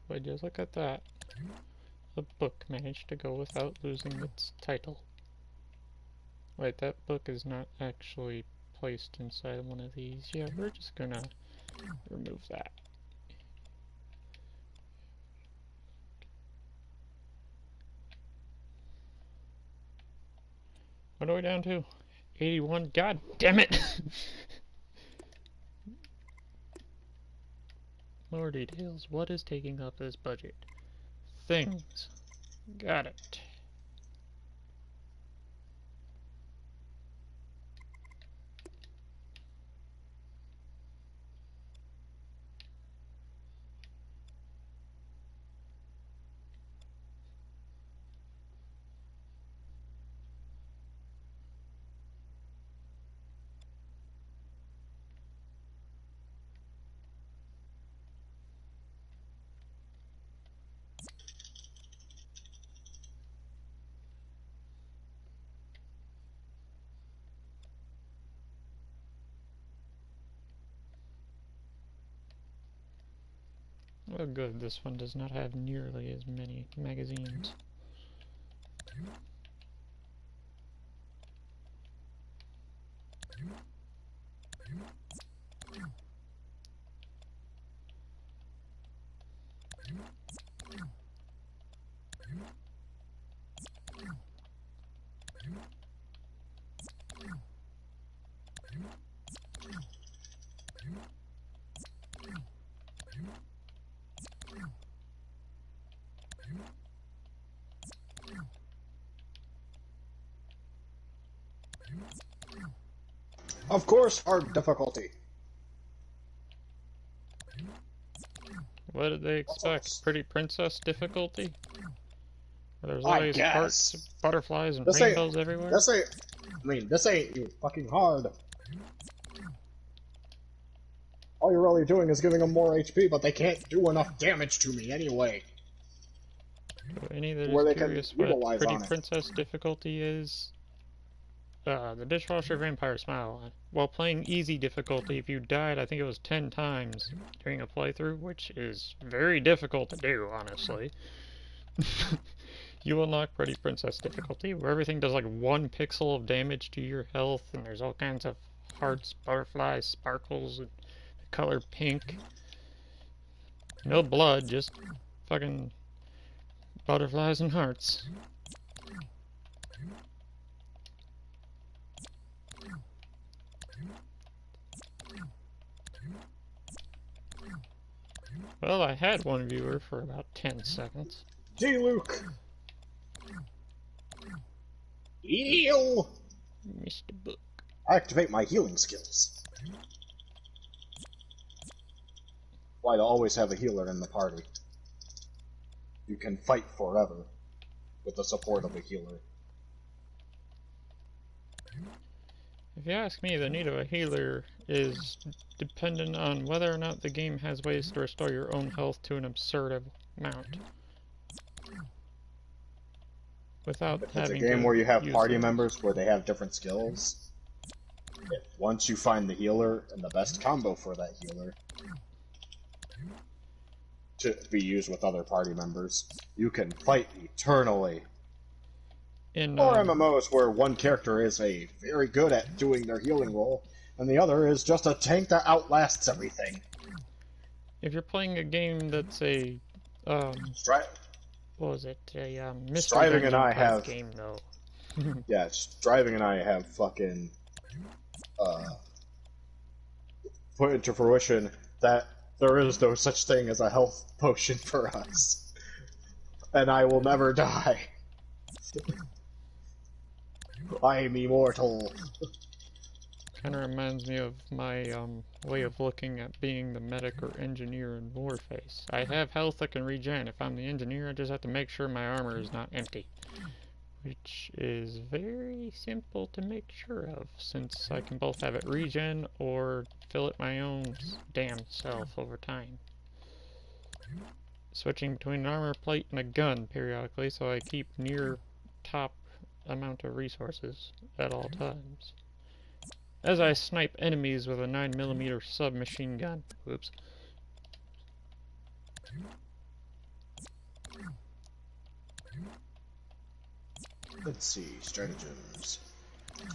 would you look at that? The book managed to go without losing its title. Wait, that book is not actually placed inside one of these. Yeah, we're just gonna remove that. What are we down to? 81? God damn it! More details. What is taking up this budget? Things. Got it. Oh good, this one does not have nearly as many magazines. Of course, hard difficulty. What did they expect? Pretty princess difficulty? Where there's I always guess. hearts, butterflies, and This rainbows everywhere? This ain't you fucking hard. All you're really doing is giving them more HP, but they can't do enough damage to me anyway. So any that Where is they can curious what utilize pretty on it. princess difficulty is, the Dishwasher Vampire Smile. While playing easy difficulty, if you died, I think it was 10 times during a playthrough, which is very difficult to do, honestly. You unlock Pretty Princess difficulty, where everything does like 1 pixel of damage to your health, and there's all kinds of hearts, butterflies, sparkles, and the color pink. No blood, just fucking butterflies and hearts. Well, I had one viewer for about 10 seconds. Gee, Luke! Heal! Mr. Book. Activate my healing skills. Why to always have a healer in the party? You can fight forever with the support of a healer. If you ask me, the need of a healer is dependent on whether or not the game has ways to restore your own health to an absurd amount. Without If it's having a game to where you have use party those. members where they have different skills, once you find the healer and the best combo for that healer to be used with other party members, you can fight eternally. Or MMOs where one character is very good at doing their healing role, and the other is just a tank that outlasts everything. If you're playing a game that's a, what was it? A mystery Striving and dungeon I type have game, though. Yeah, Striving and I have fucking put into fruition that there is no such thing as a health potion for us, and I will never die. I am immortal. Kind of reminds me of my way of looking at being the medic or engineer in Warface. I have health that can regen. If I'm the engineer, I just have to make sure my armor is not empty. Which is very simple to make sure of, since I can both have it regen or fill it my own damn self over time. Switching between an armor plate and a gun periodically, so I keep near top amount of resources at all times. As I snipe enemies with a 9mm submachine gun. Whoops. Let's see, stratagems.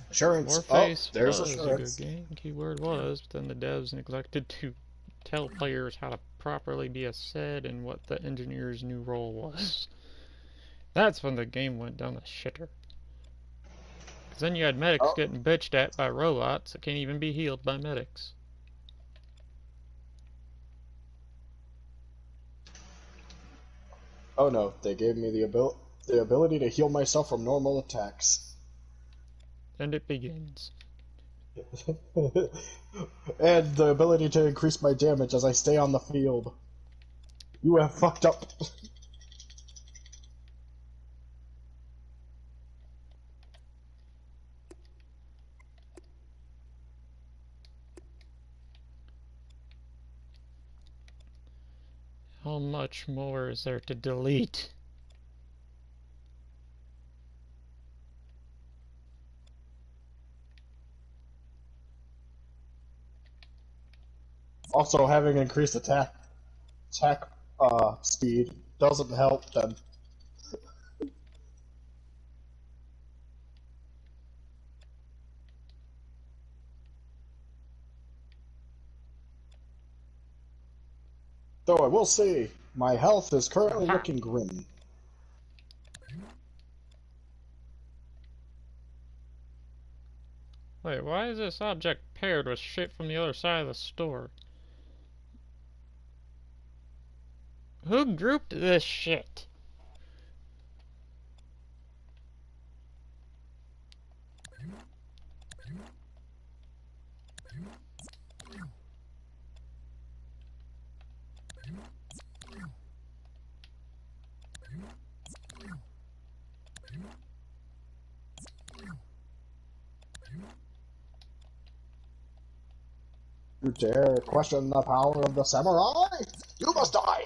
Assurance. Warface there's was assurance. a good game. Keyword was, but then the devs neglected to tell players how to properly be a SED and what the engineer's new role was. That's when the game went down the shitter. Because then you had medics getting bitched at by robots that can't even be healed by medics. Oh no, they gave me the ability to heal myself from normal attacks. And it begins. And the ability to increase my damage as I stay on the field. You have fucked up. How much more is there to delete? Also, having increased attack speed doesn't help them. Though I will say, my health is currently looking grim. Wait, why is this object paired with shit from the other side of the store? Who grouped this shit? You dare question the power of the samurai? You must die!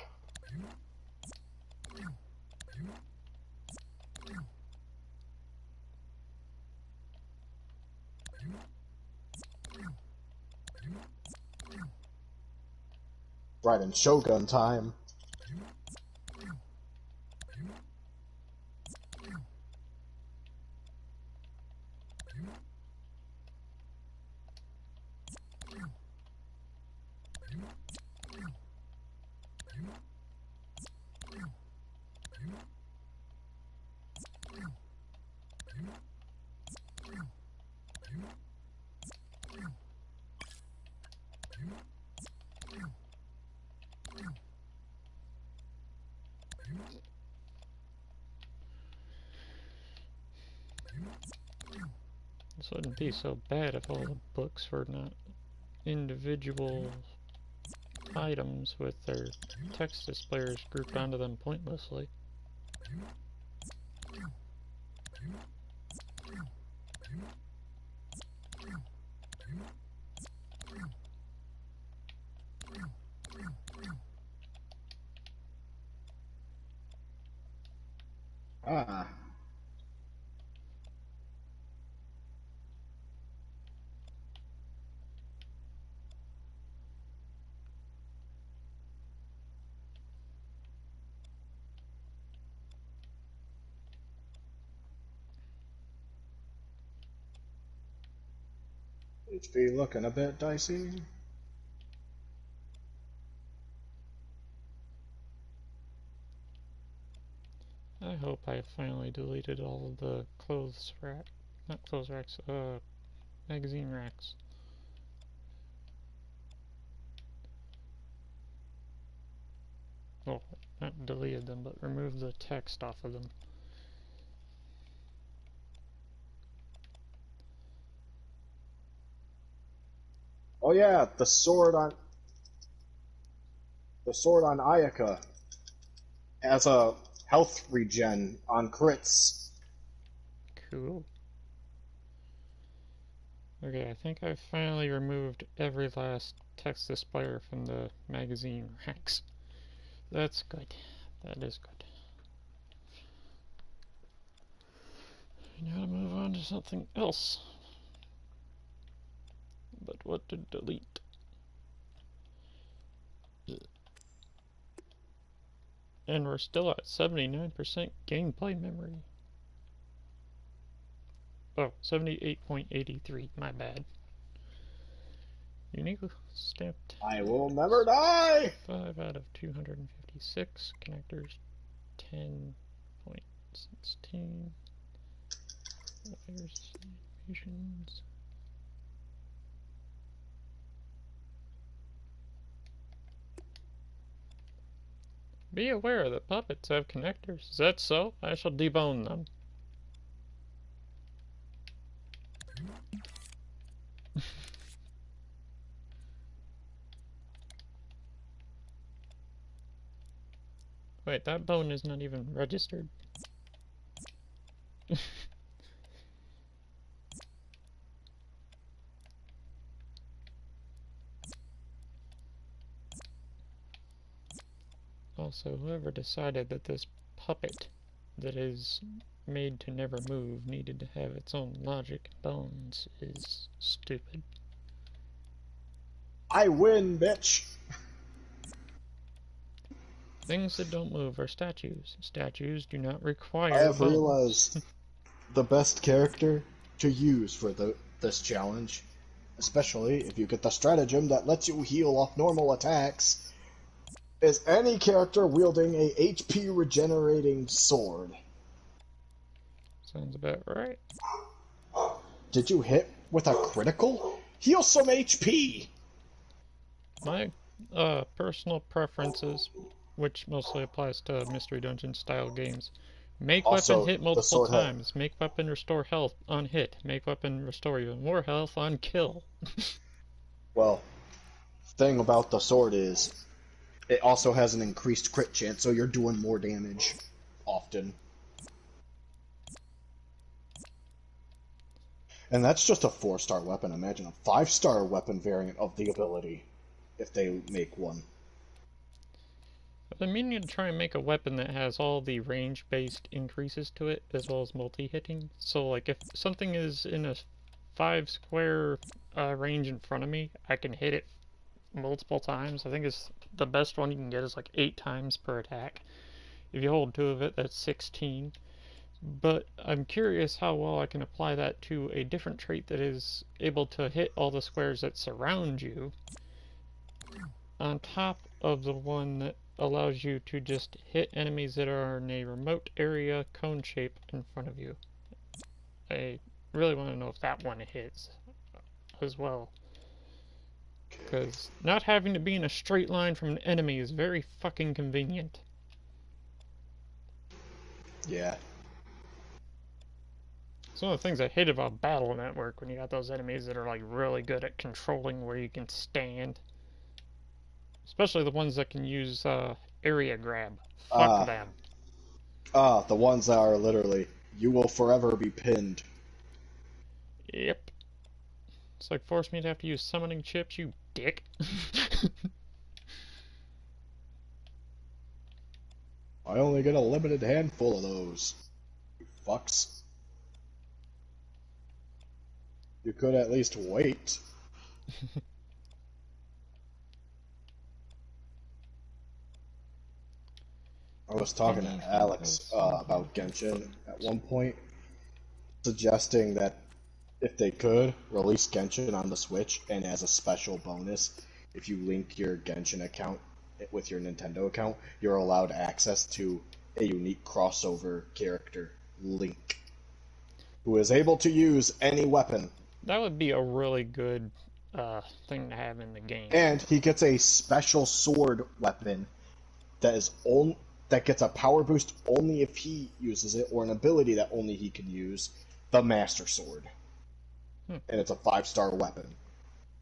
Right in Shogun time. This wouldn't be so bad if all the books were not individual items with their text displayers grouped onto them pointlessly. Ah. HP looking a bit dicey. I hope I finally deleted all of the not clothes racks, magazine racks. Well, not deleted them, but removed the text off of them. Oh yeah, the sword on Ayaka has a health regen on crits. Cool. Okay, I think I finally removed every last text displayer from the magazine racks. That's good. That is good. Now to move on to something else. But what to delete? And we're still at 79% gameplay memory. Oh, 78.83, my bad. Unique stamped. I will never die! 5 out of 256. Connectors 10.16. Wires, animations. Be aware that puppets have connectors. Is that so? I shall debone them. Wait, that bone is not even registered. Also, whoever decided that this puppet that is made to never move needed to have its own logic and bones is stupid. I win, bitch! Things that don't move are statues. Statues do not I require have bones. realized the best character to use for this challenge, especially if you get the stratagem that lets you heal off normal attacks, is any character wielding a HP regenerating sword. Sounds about right. Did you hit with a critical? Heal some HP! My personal preferences, which mostly applies to Mystery Dungeon style games. Make weapon Also, hit the multiple sword times. Make weapon restore health on hit. Make weapon restore even more health on kill. Well, thing about the sword is, it also has an increased crit chance, so you're doing more damage often. And that's just a 4-star weapon. Imagine a 5-star weapon variant of the ability, if they make one. I've been meaning to try and make a weapon that has all the range-based increases to it, as well as multi-hitting. So, like, if something is in a 5 square range in front of me, I can hit it multiple times. I think it's the best one you can get is like 8 times per attack. If you hold 2 of it, that's 16. But I'm curious how well I can apply that to a different trait that is able to hit all the squares that surround you, on top of the one that allows you to just hit enemies that are in a remote area cone shape in front of you. I really want to know if that one hits as well. Because not having to be in a straight line from an enemy is very fucking convenient. Yeah. It's one of the things I hate about Battle Network when you got those enemies that are like really good at controlling where you can stand. Especially the ones that can use area grab. Fuck them. The ones that are literally, you will forever be pinned. Yep. It's like force me to have to use summoning chips, you dick. I only get a limited handful of those. You fucks. You could at least wait. I was talking to Alex about Genshin at one point, suggesting that if they could, release Genshin on the Switch, and as a special bonus, if you link your Genshin account with your Nintendo account, you're allowed access to a unique crossover character, Link, who is able to use any weapon. That would be a really good thing to have in the game. And he gets a special sword weapon that gets a power boost only if he uses it, or an ability that only he can use, the Master Sword. And it's a 5-star weapon.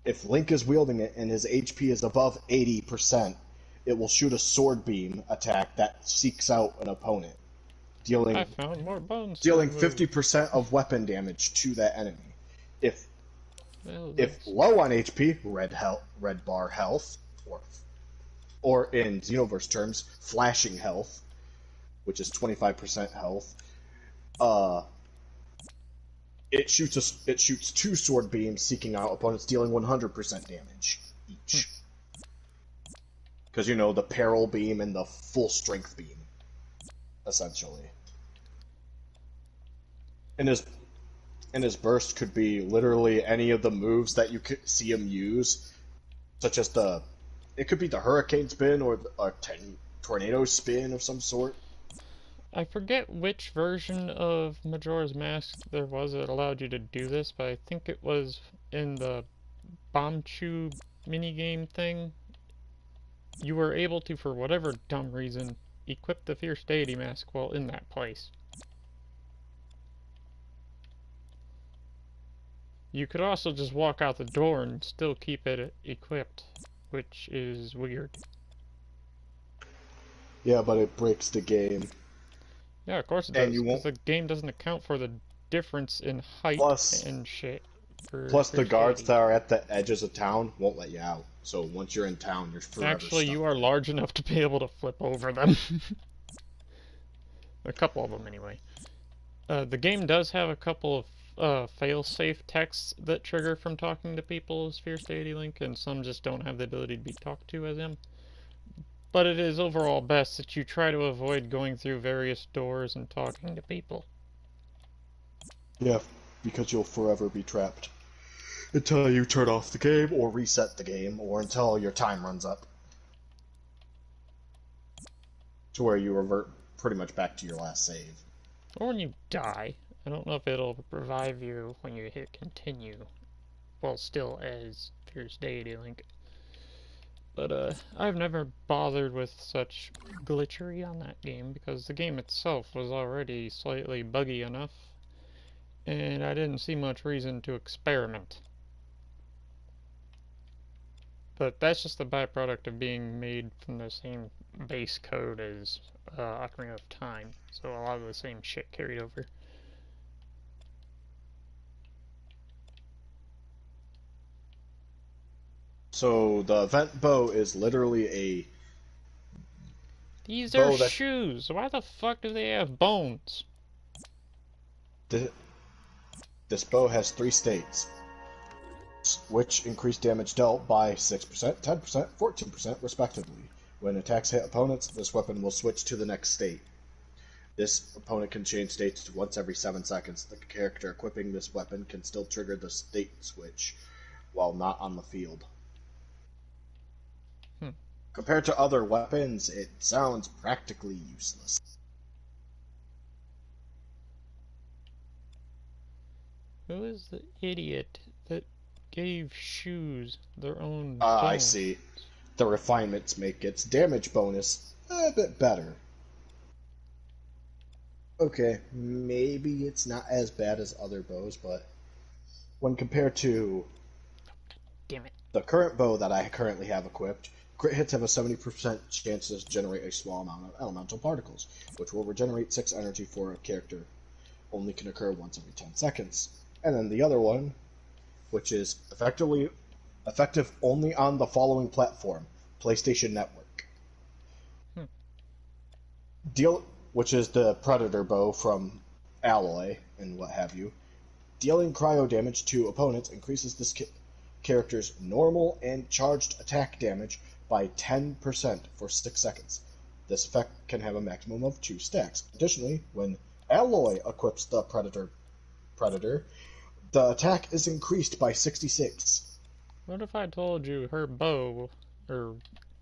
If Link is wielding it and his HP is above 80%, it will shoot a sword beam attack that seeks out an opponent, dealing I found more bones. dealing 50% of weapon damage to that enemy. If low on HP, red bar health, or in Xenoverse terms, flashing health, which is 25% health, it shoots 2 sword beams seeking out opponents, dealing 100% damage each. Because, you know, the peril beam and the full strength beam, essentially. And his burst could be literally any of the moves that you could see him use, such as it could be the hurricane spin or a tornado spin of some sort. I forget which version of Majora's Mask there was that allowed you to do this, but I think it was in the Bombchu minigame thing. You were able to, for whatever dumb reason, equip the Fierce Deity Mask while in that place. You could also just walk out the door and still keep it equipped, which is weird. Yeah, but it breaks the game. Yeah, of course it does, because the game doesn't account for the difference in height and shit. Plus, the guards that are at the edges of town won't let you out. So once you're in town, you're forever Actually, stuck. you are large enough to be able to flip over them. A couple of them, anyway. The game does have a couple of fail-safe texts that trigger from talking to people as Fierce Deity Link, and some just don't have the ability to be talked to as him. But it is overall best that you try to avoid going through various doors and talking to people. Yeah, because you'll forever be trapped. Until you turn off the game, or reset the game, or until your time runs up. To where you revert pretty much back to your last save. Or when you die. I don't know if it'll revive you when you hit continue. Well, still as Fierce Deity Link. But, I've never bothered with such glitchery on that game, because the game itself was already slightly buggy enough, and I didn't see much reason to experiment. But that's just the byproduct of being made from the same base code as Ocarina of Time, so a lot of the same shit carried over. So the event bow is literally a... These are shoes! Why the fuck do they have bones? This bow has 3 states. which increase damage dealt by 6%, 10%, 14% respectively. When attacks hit opponents, this weapon will switch to the next state. This opponent can change states once every 7 seconds. The character equipping this weapon can still trigger the state switch while not on the field. Compared to other weapons, it sounds practically useless. Who is the idiot that gave shoes their own I bones? see. The refinements make its damage bonus a bit better. Okay, maybe it's not as bad as other bows, but when compared to Damn it. the current bow that I currently have equipped, crit hits have a 70% chance to generate a small amount of elemental particles, which will regenerate 6 energy for a character. Only can occur once every 10 seconds. And then the other one, which is effective only on the following platform: PlayStation Network. Which is the Predator bow from Alloy and what have you. Dealing cryo damage to opponents increases this character's normal and charged attack damage by 10% for 6 seconds. This effect can have a maximum of 2 stacks. Additionally, when Alloy equips the Predator, the attack is increased by 66. What if I told you her bow, or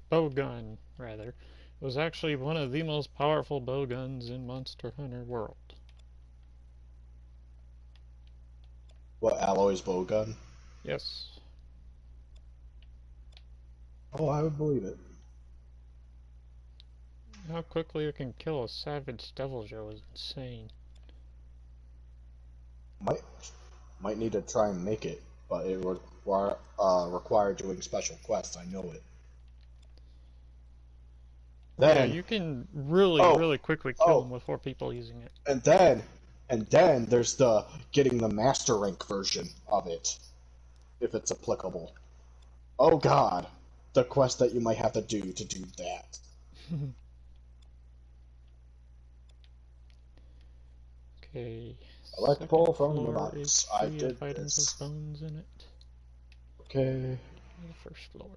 bow gun, rather, was actually one of the most powerful bow guns in Monster Hunter World? What, Alloy's bow gun? Yes. Oh, I would believe it. How quickly it can kill a savage devil joe is insane. Might need to try and make it, but it would require doing special quests. I know it. Then, yeah, you can really quickly kill them with 4 people using it. And then there's the getting the master rank version of it, if it's applicable. Oh god, the quest that you might have to do that. Okay. I like to pull from the box. I did items this. With bones in it. Okay. The first floor.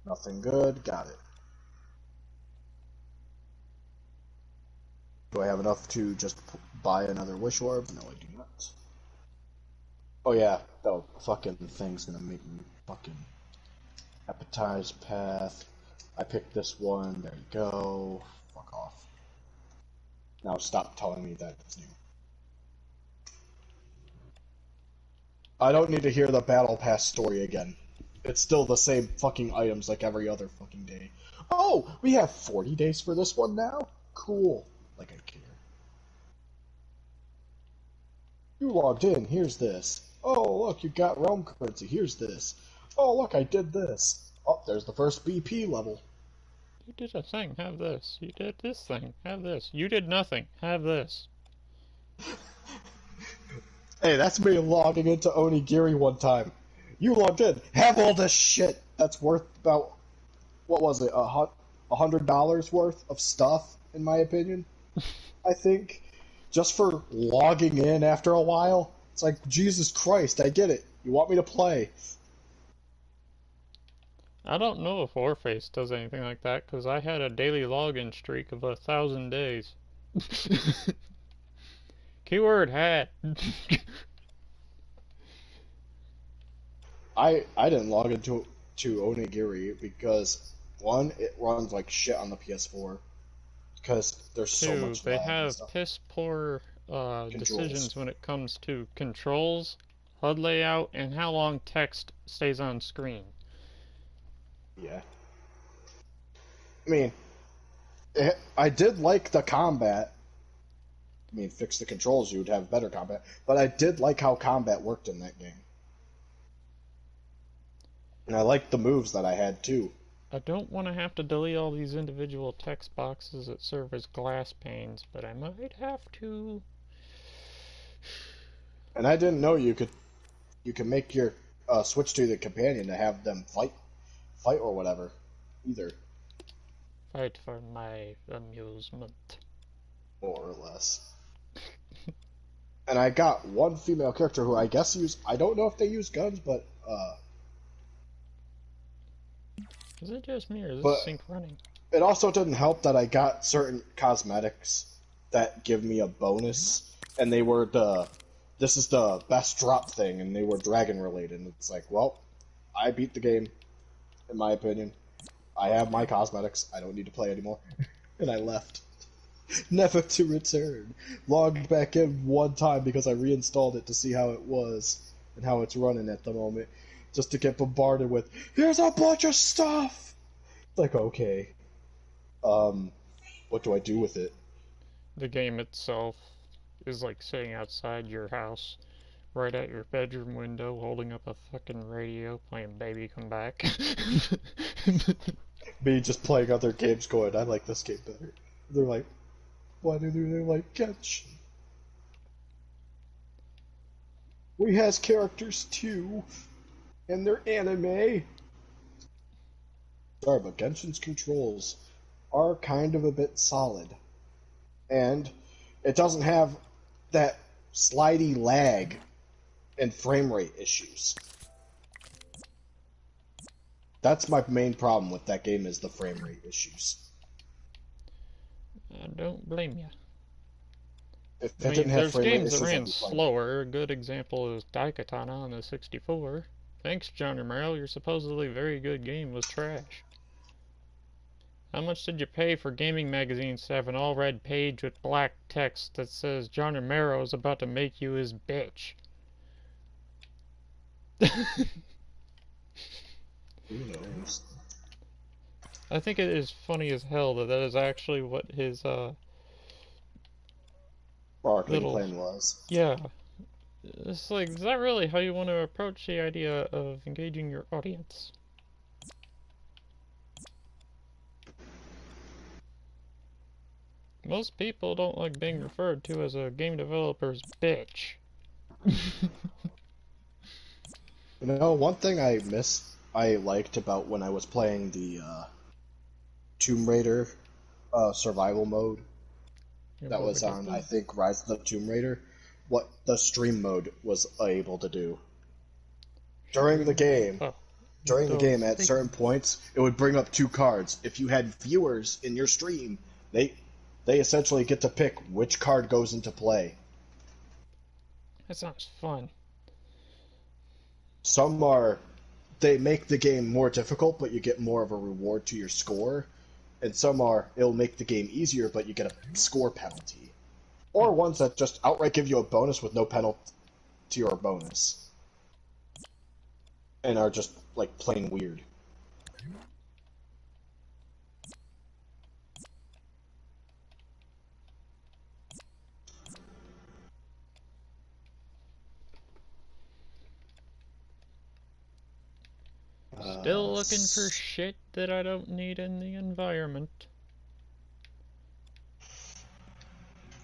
Nothing good. Got it. Do I have enough to just buy another wish orb? No, I do not. Oh yeah, that fucking thing's gonna make me fucking appetize path. I picked this one. There you go. Fuck off. Now stop telling me that it's new. I don't need to hear the battle pass story again. It's still the same fucking items like every other fucking day. Oh, we have 40 days for this one now? Cool. Like I care. You logged in, here's this. Oh, look, you got realm currency, here's this. Oh, look, I did this. Oh, there's the first BP level. You did a thing, have this. You did this thing, have this. You did nothing, have this. Hey, that's me logging into Onigiri one time. You logged in, have all this shit that's worth about, what was it, $100 worth of stuff, in my opinion, I think. Just for logging in after a while. It's like, Jesus Christ, I get it. You want me to play. I don't know if Warface does anything like that, because I had a daily login streak of 1,000 days. Keyword hat. I didn't log into Onigiri because, one, it runs like shit on the PS4. Because there's so much They lag and have stuff. piss poor decisions when it comes to controls, HUD layout, and how long text stays on screen. Yeah. I mean, I did like the combat. I mean, fix the controls, you would have better combat. But I did like how combat worked in that game. And I liked the moves that I had, too. I don't want to have to delete all these individual text boxes that serve as glass panes, but I might have to. And I didn't know you could make your switch to the companion to have them fight or whatever, either. Fight for my amusement. More or less. And I got one female character who I guess I don't know if they use guns, but Is it just me or is but this sync running? it also didn't help that I got certain cosmetics that give me a bonus, and they were this is the best drop thing, and they were dragon related. And it's like, well, I beat the game, in my opinion. I have my cosmetics. I don't need to play anymore. And I left. Never to return. Logged back in one time because I reinstalled it to see how it was and how it's running at the moment, just to get bombarded with, here's a bunch of stuff! Like, okay. What do I do with it? The game itself is like sitting outside your house, right at your bedroom window, holding up a fucking radio, playing Baby Come Back. Me just playing other games going, I like this game better. They're like, why do they like Genshin? We has characters too, and they're anime. Sorry, but Genshin's controls are kind of a bit solid. And it doesn't have that slidey lag and frame rate issues. That's my main problem with that game, is the frame rate issues. I don't blame you. If I it didn't mean, have there's frame rate games that issues, I'd ran be fine. slower. A good example is Daikatana on the 64. Thanks, John Romero. Your supposedly very good game was trash. How much did you pay for gaming magazines to have an all-red page with black text that says John Romero is about to make you his bitch? Who knows? I think it is funny as hell that is actually what his, Marketing little... plan was. Yeah. It's like, is that really how you want to approach the idea of engaging your audience? Most people don't like being referred to as a game developer's bitch. You know, one thing I liked about when I was playing the Tomb Raider survival mode that was on, I think, Rise of the Tomb Raider, what the stream mode was able to do. During the game, at certain points, it would bring up two cards. If you had viewers in your stream, they essentially get to pick which card goes into play. That sounds fun. Some they make the game more difficult, but you get more of a reward to your score. And some it'll make the game easier, but you get a score penalty. Or ones that just outright give you a bonus with no penalty or bonus. And are just, like, plain weird. Still looking for shit that I don't need in the environment.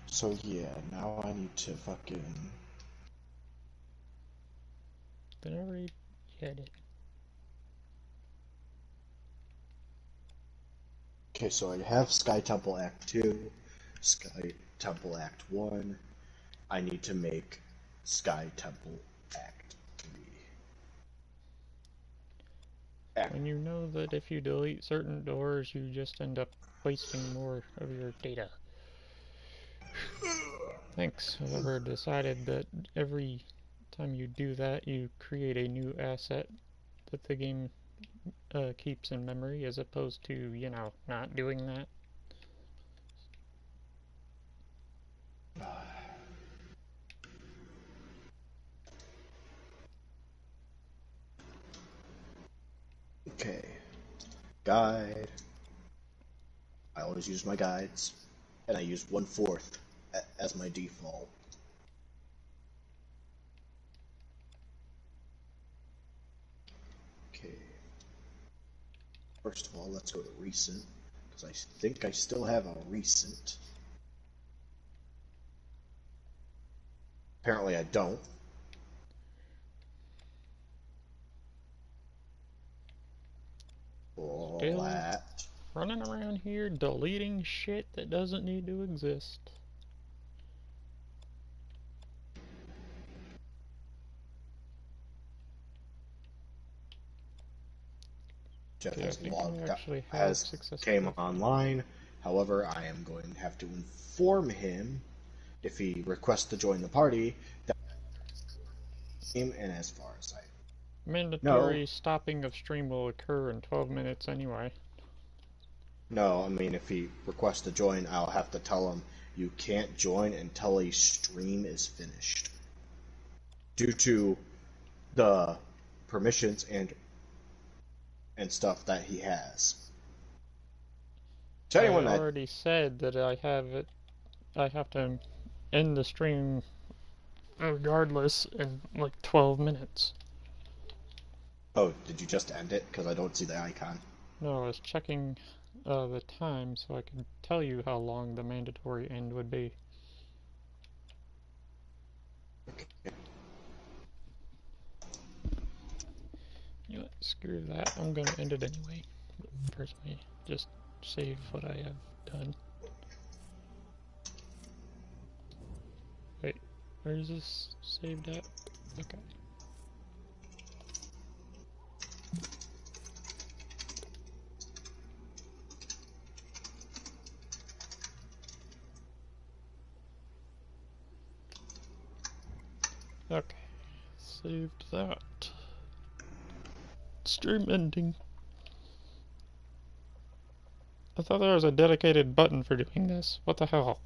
So yeah, now I need to fucking... Then I already had it. Okay, so I have Sky Temple Act 2, Sky Temple Act 1. I need to make Sky Temple Act 3. When you know that if you delete certain doors, you just end up wasting more of your data. Thanks. Whoever decided that every time you do that, you create a new asset that the game keeps in memory, as opposed to, you know, not doing that. Okay. Guide. I always use my guides, and I use 1/4 as my default. Okay. First of all, let's go to recent, because I think I still have a recent. Apparently I don't. Still running around here deleting shit that doesn't need to exist. Jeff Okay, I has think I actually have has came successfully. online. However, I am going to have to inform him if he requests to join the party. That and as far as I know, Mandatory stopping of stream will occur in 12 minutes anyway. no, I mean if he requests to join, I'll have to tell him you can't join until a stream is finished, due to the permissions and stuff that he has. To I anyone that already said that I have to end the stream regardless in like 12 minutes. oh, did you just end it? Because I don't see the icon. No, I was checking the time so I could tell you how long the mandatory end would be. You know what, screw that. I'm gonna end it anyway. Personally, just save what I have done. Wait, where is this saved at? Okay. Okay, saved that. Stream ending. I thought there was a dedicated button for doing this. What the hell?